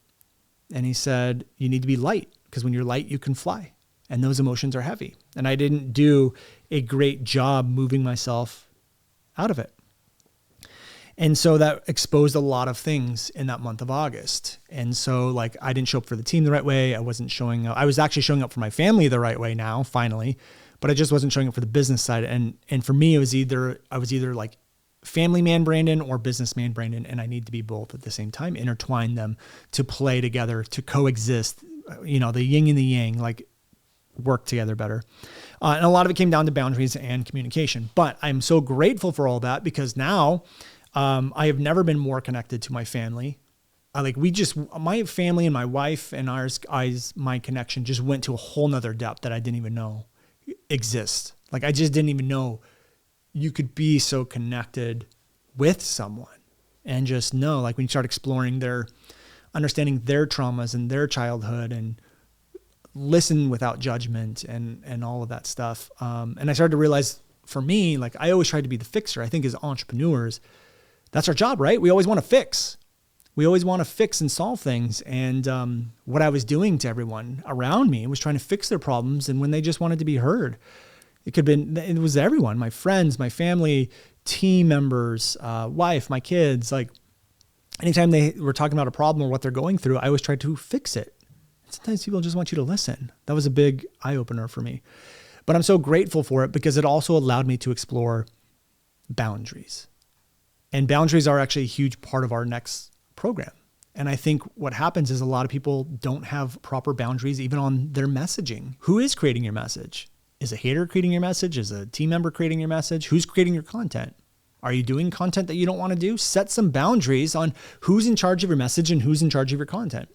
And he said, you need to be light, because when you're light, you can fly. And those emotions are heavy. And I didn't do a great job moving myself out of it. And so that exposed a lot of things in that month of August. And so like, I didn't show up for the team the right way. I wasn't showing up. I was actually showing up for my family the right way now, finally, but I just wasn't showing up for the business side. And for me, I was either like family man Brandon or businessman Brandon. And I need to be both at the same time, intertwine them to play together, to coexist, the yin and the yang, like work together better. And a lot of it came down to boundaries and communication, but I'm so grateful for all that because now, I have never been more connected to my family. My family and my wife and my connection just went to a whole nother depth that I didn't even know exists. Like, I just didn't even know you could be so connected with someone and just know, like, when you start exploring understanding their traumas and their childhood and listen without judgment and all of that stuff. And I started to realize for me, like, I always tried to be the fixer. I think as entrepreneurs, that's our job, right? We always want to fix. We always want to fix and solve things. And what I was doing to everyone around me was trying to fix their problems. And when they just wanted to be heard, it was everyone, my friends, my family, team members, wife, my kids. Like, anytime they were talking about a problem or what they're going through, I always tried to fix it. And sometimes people just want you to listen. That was a big eye opener for me. But I'm so grateful for it because it also allowed me to explore boundaries. And boundaries are actually a huge part of our next program. And I think what happens is a lot of people don't have proper boundaries even on their messaging. Who is creating your message? Is a hater creating your message? Is a team member creating your message? Who's creating your content? Are you doing content that you don't want to do? Set some boundaries on who's in charge of your message and who's in charge of your content.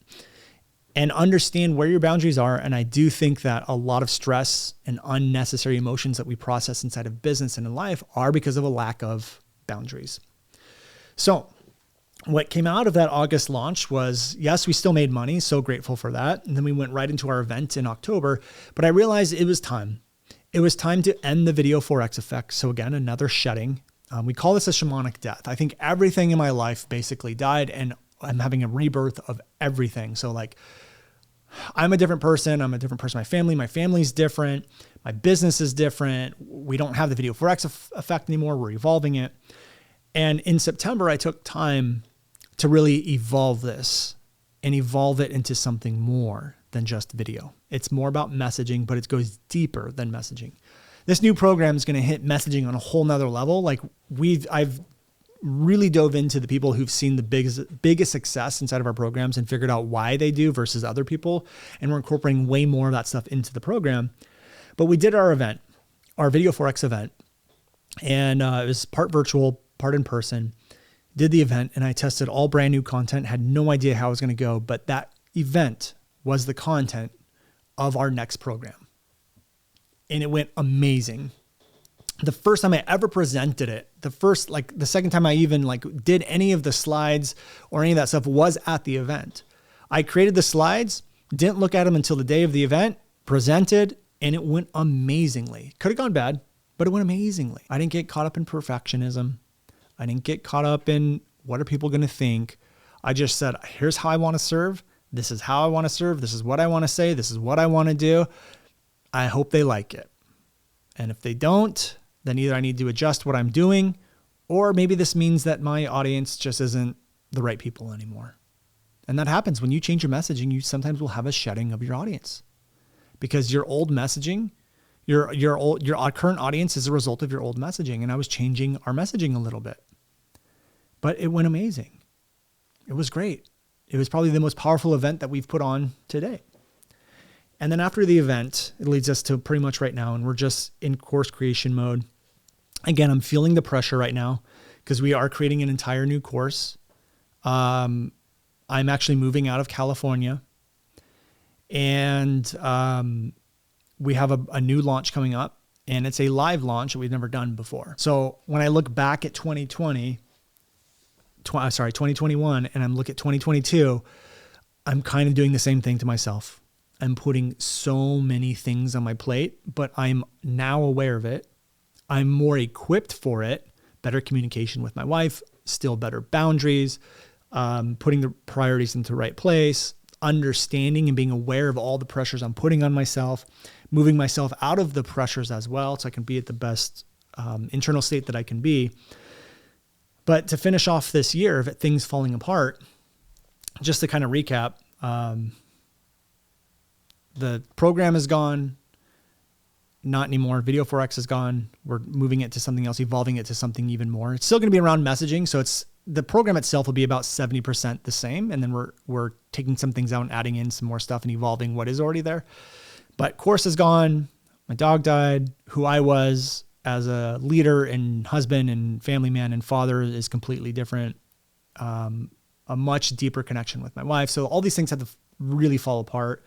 And understand where your boundaries are. And I do think that a lot of stress and unnecessary emotions that we process inside of business and in life are because of a lack of boundaries. So what came out of that August launch was, yes, we still made money. So grateful for that. And then we went right into our event in October, but I realized it was time. It was time to end the video Forex effect. So again, another shedding. We call this a shamanic death. I think everything in my life basically died and I'm having a rebirth of everything. So like, I'm a different person. My family's different. My business is different. We don't have the video Forex effect anymore. We're evolving it. And in September, I took time to really evolve this and evolve it into something more than just video. It's more about messaging, but it goes deeper than messaging. This new program is going to hit messaging on a whole nother level. Like I've really dove into the people who've seen the biggest success inside of our programs and figured out why they do versus other people. And we're incorporating way more of that stuff into the program. But we did our event, our Video Forex event, and it was part virtual, part in person. Did the event, and I tested all brand new content, had no idea how it was going to go, but that event was the content of our next program. And it went amazing. The first time I ever presented it, the second time I even did any of the slides or any of that stuff was at the event. I created the slides, didn't look at them until the day of the event, presented, and it went amazingly. Could have gone bad, but it went amazingly. I didn't get caught up in perfectionism. I didn't get caught up in what are people going to think. I just said, here's how I want to serve. This is how I want to serve. This is what I want to say. This is what I want to do. I hope they like it. And if they don't, then either I need to adjust what I'm doing, or maybe this means that my audience just isn't the right people anymore. And that happens when you change your messaging. You sometimes will have a shedding of your audience because your old messaging, your current audience is a result of your old messaging. And I was changing our messaging a little bit, but it went amazing. It was great. It was probably the most powerful event that we've put on today. And then after the event, it leads us to pretty much right now, and we're just in course creation mode. Again, I'm feeling the pressure right now because we are creating an entire new course. I'm actually moving out of California, and we have a new launch coming up, and it's a live launch that we've never done before. So when I look back at 2021, and I'm look at 2022, I'm kind of doing the same thing to myself. I'm putting so many things on my plate, but I'm now aware of it. I'm more equipped for it, better communication with my wife, still better boundaries, putting the priorities into the right place, understanding and being aware of all the pressures I'm putting on myself, moving myself out of the pressures as well so I can be at the best internal state that I can be. But to finish off this year of things falling apart, just to kind of recap, the program is gone, not anymore. Video Forex is gone. We're moving it to something else, evolving it to something even more. It's still going to be around messaging. So the program itself will be about 70% the same. And then we're taking some things out and adding in some more stuff and evolving what is already there. But course is gone. My dog died. Who I was as a leader and husband and family man and father is completely different. A much deeper connection with my wife. So all these things had to really fall apart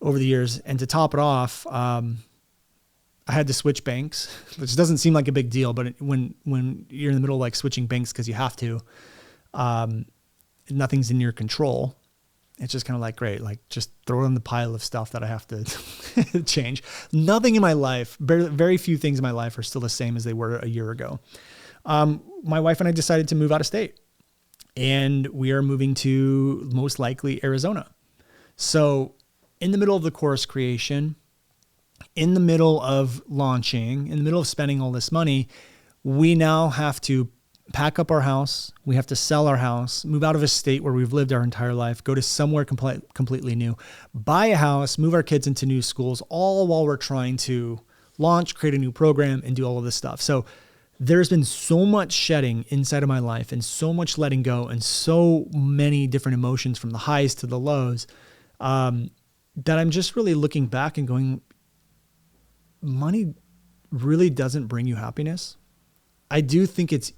over the years. And to top it off, I had to switch banks, which doesn't seem like a big deal, but when you're in the middle of like switching banks because you have to, nothing's in your control. It's just kind of like, great, like just throw it in the pile of stuff that I have to change. Nothing in my life, very few things in my life are still the same as they were a year ago. My wife and I decided to move out of state, and we are moving to most likely Arizona. So in the middle of the course creation, in the middle of launching, in the middle of spending all this money, we now have to pack up our house. We have to sell our house, move out of a state where we've lived our entire life, go to somewhere completely new, buy a house, move our kids into new schools, all while we're trying to launch, create a new program, and do all of this stuff. So there's been so much shedding inside of my life and so much letting go and so many different emotions from the highs to the lows that I'm just really looking back and going, money really doesn't bring you happiness. I do think it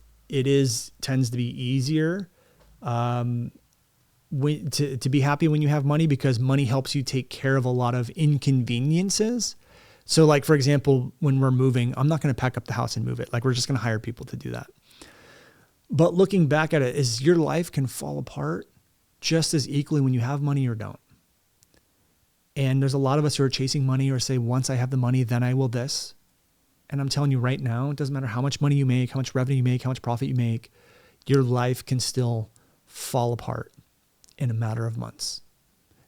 tends to be easier to be happy when you have money, because money helps you take care of a lot of inconveniences. So like, for example, when we're moving, I'm not going to pack up the house and move it. Like, we're just going to hire people to do that. But looking back at it, is your life can fall apart just as equally when you have money or don't. And there's a lot of us who are chasing money or say, once I have the money, then I will this. And I'm telling you right now, it doesn't matter how much money you make, how much revenue you make, how much profit you make, your life can still fall apart in a matter of months.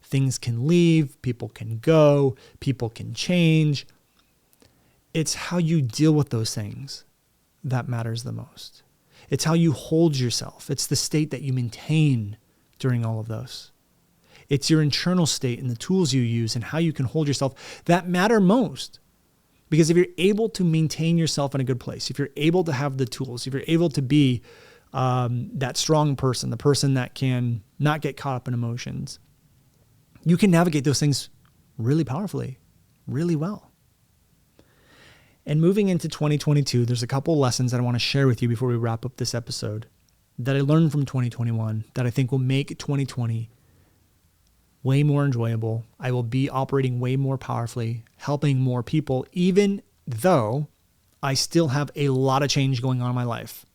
Things can leave, people can go, people can change. It's how you deal with those things that matters the most. It's how you hold yourself. It's the state that you maintain during all of those. It's your internal state and the tools you use and how you can hold yourself that matter most. Because if you're able to maintain yourself in a good place, if you're able to have the tools, if you're able to be that strong person, the person that can not get caught up in emotions, you can navigate those things really powerfully, really well. And moving into 2022, there's a couple lessons that I want to share with you before we wrap up this episode that I learned from 2021 that I think will make 2020 way more enjoyable. I will be operating way more powerfully, helping more people, even though I still have a lot of change going on in my life.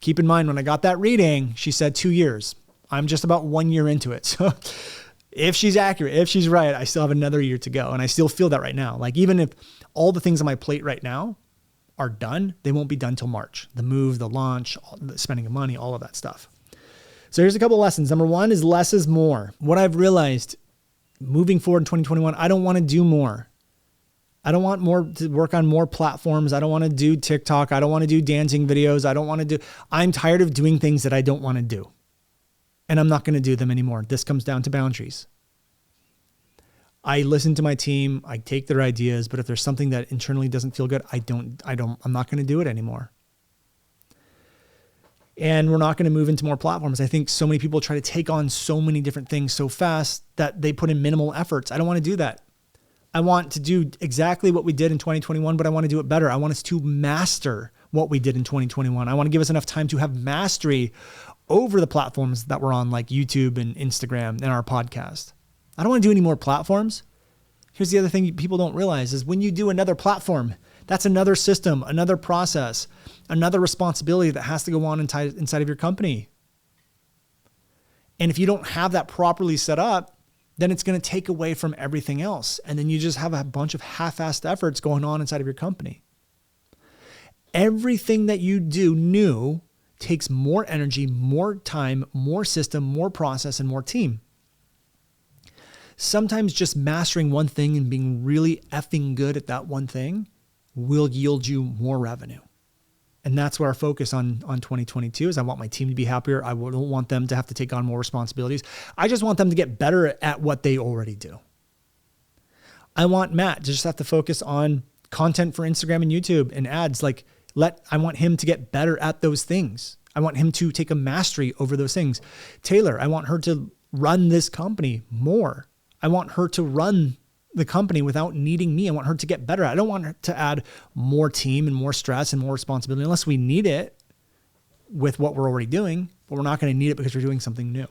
Keep in mind, when I got that reading, she said 2 years. I'm just about 1 year into it. So if she's accurate, if she's right, I still have another year to go. And I still feel that right now. Like, even if all the things on my plate right now are done, they won't be done till March. The move, the launch, the spending of money, all of that stuff. So here's a couple of lessons. Number one is less is more. What I've realized moving forward in 2021, I don't want to do more. I don't want more to work on more platforms. I don't want to do TikTok. I don't want to do dancing videos. I'm tired of doing things that I don't want to do. And I'm not going to do them anymore. This comes down to boundaries. I listen to my team. I take their ideas, but if there's something that internally doesn't feel good, I'm not going to do it anymore. And we're not going to move into more platforms. I think so many people try to take on so many different things so fast that they put in minimal efforts. I don't want to do that. I want to do exactly what we did in 2021, but I want to do it better. I want us to master what we did in 2021. I want to give us enough time to have mastery over the platforms that we're on, like YouTube and Instagram and our podcast. I don't want to do any more platforms. Here's the other thing people don't realize is when you do another platform, that's another system, another process, another responsibility that has to go on inside of your company. And if you don't have that properly set up, then it's going to take away from everything else. And then you just have a bunch of half-assed efforts going on inside of your company. Everything that you do new takes more energy, more time, more system, more process, and more team. Sometimes just mastering one thing and being really effing good at that one thing will yield you more revenue. And that's where our focus on 2022 is. I want my team to be happier. I don't want them to have to take on more responsibilities. I just want them to get better at what they already do. I want Matt to just have to focus on content for Instagram and YouTube and ads. I want him to get better at those things. I want him to take a mastery over those things. Taylor, I want her to run this company more. I want her to run the company without needing me. I want her to get better. I don't want her to add more team and more stress and more responsibility unless we need it with what we're already doing, but we're not going to need it because we're doing something new.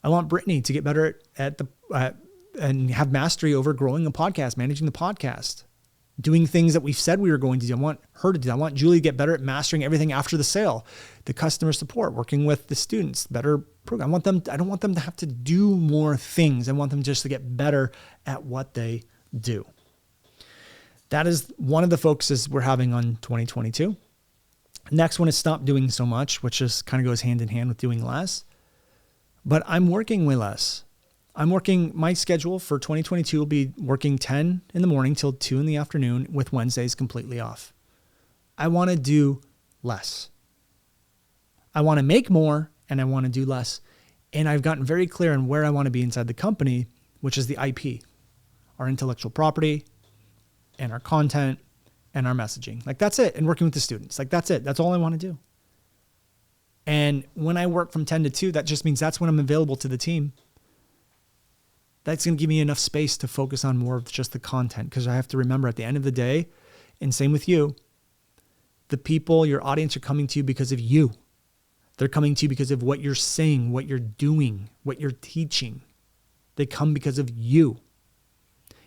I want Brittany to get better and have mastery over growing a podcast, managing the podcast, doing things that we've said we were going to do. I want her to do that. I want Julie to get better at mastering everything after the sale, the customer support, working with the students, better program. I don't want them to have to do more things. I want them just to get better at what they do. That is one of the focuses we're having on 2022. Next one is stop doing so much, which just kind of goes hand in hand with doing less. But I'm working way less. My schedule for 2022 will be working 10 in the morning till 2 in the afternoon with Wednesdays completely off. I want to do less. I want to make more and I want to do less. And I've gotten very clear on where I want to be inside the company, which is the IP, our intellectual property and our content and our messaging. That's it. And working with the students. That's it. That's all I want to do. And when I work from 10 to 2, that just means that's when I'm available to the team. That's going to give me enough space to focus on more of just the content, because I have to remember at the end of the day, and same with you, the people, your audience are coming to you because of you. They're coming to you because of what you're saying, what you're doing, what you're teaching. They come because of you.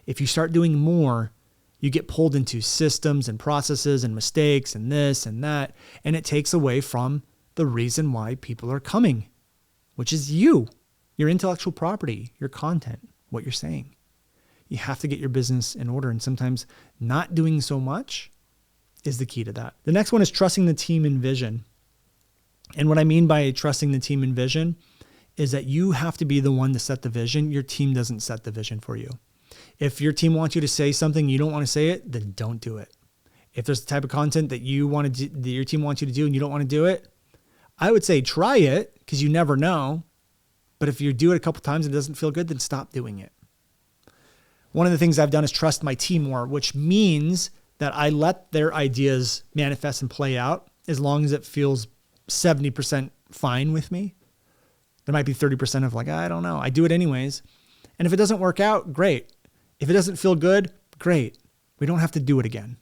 If you start doing more, you get pulled into systems and processes and mistakes and this and that, and it takes away from the reason why people are coming, which is you. Your intellectual property, your content, what you're saying. You have to get your business in order. And sometimes not doing so much is the key to that. The next one is trusting the team and vision. And what I mean by trusting the team and vision is that you have to be the one to set the vision. Your team doesn't set the vision for you. If your team wants you to say something, you don't want to say it, then don't do it. If there's the type of content that that your team wants you to do and you don't want to do it, I would say try it, because you never know. But if you do it a couple times and it doesn't feel good, then stop doing it. One of the things I've done is trust my team more, which means that I let their ideas manifest and play out as long as it feels 70% fine with me. There might be 30% of I don't know. I do it anyways. And if it doesn't work out, great. If it doesn't feel good, great. We don't have to do it again.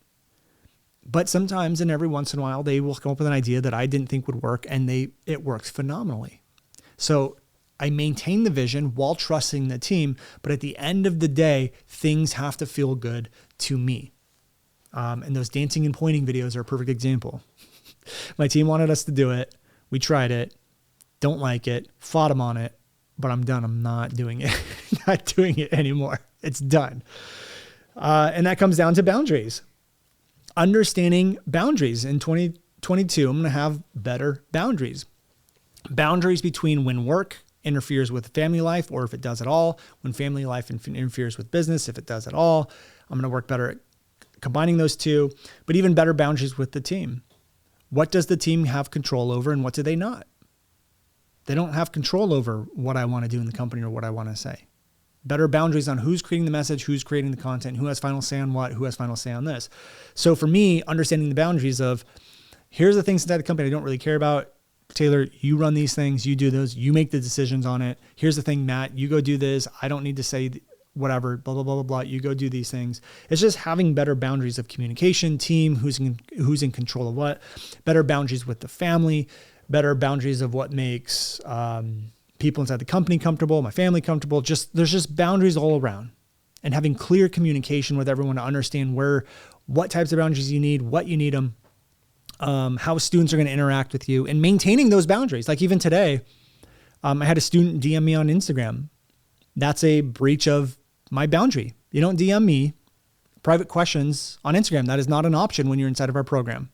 But sometimes and every once in a while, they will come up with an idea that I didn't think would work, and it works phenomenally. So I maintain the vision while trusting the team, but at the end of the day, things have to feel good to me. And those dancing and pointing videos are a perfect example. My team wanted us to do it. We tried it. Don't like it. Fought them on it, but I'm done. I'm not doing it. Not doing it anymore. It's done. And that comes down to boundaries. Understanding boundaries. In 2022, I'm going to have better boundaries. Boundaries between when work interferes with family life, or if it does at all, when family life interferes with business, if it does at all. I'm going to work better at combining those two, but even better boundaries with the team. What does the team have control over and what do they not? They don't have control over what I want to do in the company or what I want to say. Better boundaries on who's creating the message, who's creating the content, who has final say on what, who has final say on this. So for me, understanding the boundaries of here's the things inside the company I don't really care about. Taylor, you run these things, you do those, you make the decisions on it. Here's the thing, Matt, you go do this. I don't need to say whatever, blah, blah, blah, blah, blah. You go do these things. It's just having better boundaries of communication, team, who's in control of what, better boundaries with the family, better boundaries of what makes people inside the company comfortable, my family comfortable. There's just boundaries all around, and having clear communication with everyone to understand what types of boundaries you need, what you need them, how students are going to interact with you, and maintaining those boundaries. Like even today, I had a student DM me on Instagram. That's a breach of my boundary. You don't DM me private questions on Instagram. That is not an option when you're inside of our program.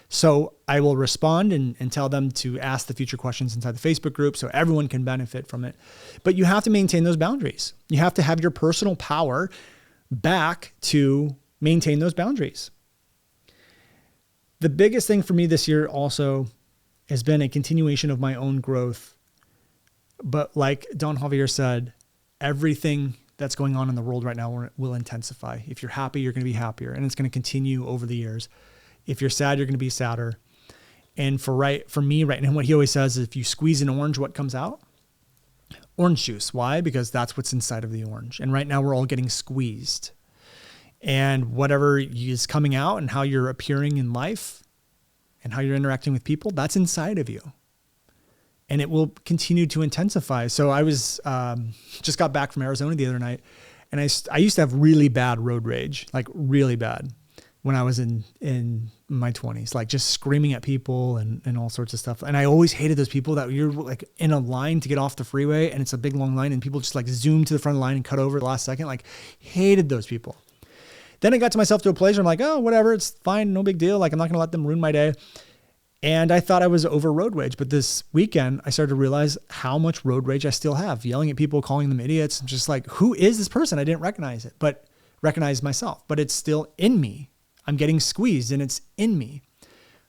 So I will respond and tell them to ask the future questions inside the Facebook group so everyone can benefit from it. But you have to maintain those boundaries. You have to have your personal power back to maintain those boundaries. The biggest thing for me this year also has been a continuation of my own growth. But like Don Javier said, everything that's going on in the world right now will intensify. If you're happy, you're going to be happier, and it's going to continue over the years. If you're sad, you're going to be sadder. And for me right now, what he always says is if you squeeze an orange, what comes out? Orange juice. Why? Because that's what's inside of the orange. And right now we're all getting squeezed. And whatever is coming out and how you're appearing in life and how you're interacting with people, that's inside of you. And it will continue to intensify. So I was just got back from Arizona the other night, and I used to have really bad road rage, like really bad, when I was in my 20s, like just screaming at people and all sorts of stuff. And I always hated those people that you're like in a line to get off the freeway, and it's a big long line, and people just like zoom to the front of the line and cut over at the last second. Like hated those people. Then I got to myself to a place where I'm like, oh, whatever, it's fine, no big deal. Like I'm not going to let them ruin my day. And I thought I was over road rage. But this weekend, I started to realize how much road rage I still have, yelling at people, calling them idiots. I'm just like, who is this person? I didn't recognize it, but recognize myself. But it's still in me. I'm getting squeezed and it's in me.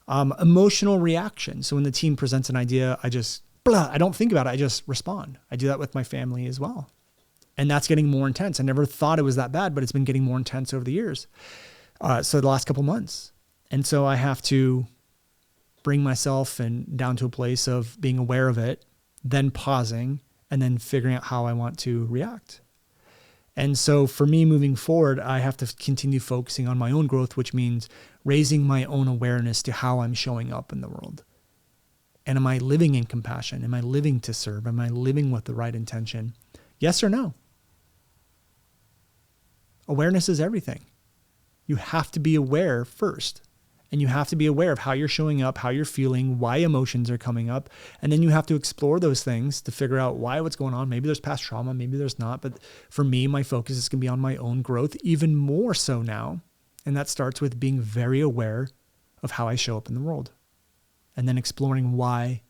Emotional reaction. So when the team presents an idea, I don't think about it. I just respond. I do that with my family as well. And that's getting more intense. I never thought it was that bad, but it's been getting more intense over the years. So the last couple months. And so I have to bring myself down to a place of being aware of it, then pausing, and then figuring out how I want to react. And so for me moving forward, I have to continue focusing on my own growth, which means raising my own awareness to how I'm showing up in the world. And am I living in compassion? Am I living to serve? Am I living with the right intention? Yes or no? Awareness is everything. You have to be aware first. And you have to be aware of how you're showing up, how you're feeling, why emotions are coming up. And then you have to explore those things to figure out what's going on. Maybe there's past trauma, maybe there's not. But for me, my focus is going to be on my own growth, even more so now. And that starts with being very aware of how I show up in the world. And then exploring why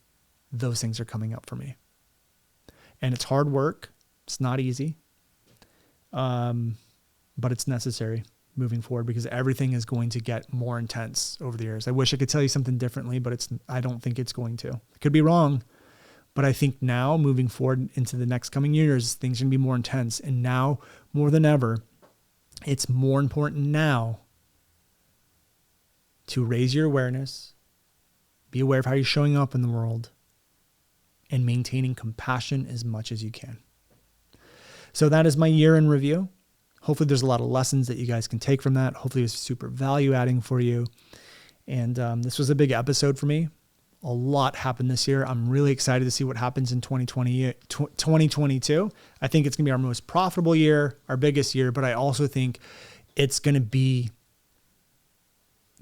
those things are coming up for me. And it's hard work. It's not easy. But it's necessary moving forward because everything is going to get more intense over the years. I wish I could tell you something differently, but I don't think it's going to. I could be wrong, but I think now moving forward into the next coming years, things are going to be more intense. And now more than ever, it's more important now to raise your awareness, be aware of how you're showing up in the world, and maintaining compassion as much as you can. So that is my year in review. Hopefully there's a lot of lessons that you guys can take from that. Hopefully it's super value adding for you. And this was a big episode for me. A lot happened this year. I'm really excited to see what happens in 2022. I think it's going to be our most profitable year, our biggest year, but I also think it's going to be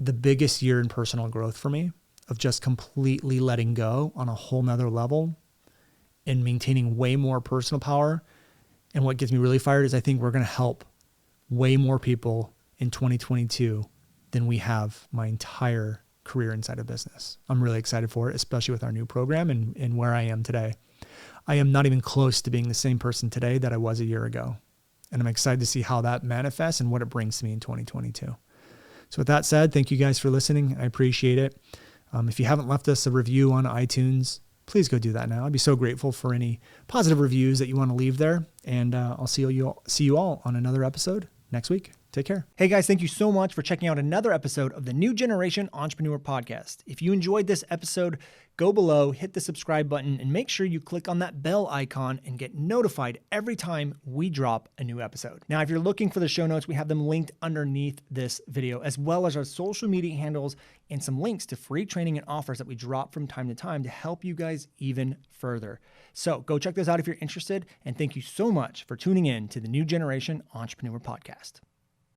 the biggest year in personal growth for me, of just completely letting go on a whole nother level and maintaining way more personal power. And what gets me really fired is I think we're going to help way more people in 2022 than we have my entire career inside of business. I'm really excited for it, especially with our new program and where I am today. I am not even close to being the same person today that I was a year ago. And I'm excited to see how that manifests and what it brings to me in 2022. So with that said, thank you guys for listening. I appreciate it. If you haven't left us a review on iTunes, please go do that now. I'd be so grateful for any positive reviews that you want to leave there. And I'll see you all on another episode next week. Take care. Hey guys, thank you so much for checking out another episode of the New Generation Entrepreneur Podcast. If you enjoyed this episode, go below, hit the subscribe button, and make sure you click on that bell icon and get notified every time we drop a new episode. Now, if you're looking for the show notes, we have them linked underneath this video, as well as our social media handles and some links to free training and offers that we drop from time to time to help you guys even further. So go check those out if you're interested. And thank you so much for tuning in to the New Generation Entrepreneur Podcast.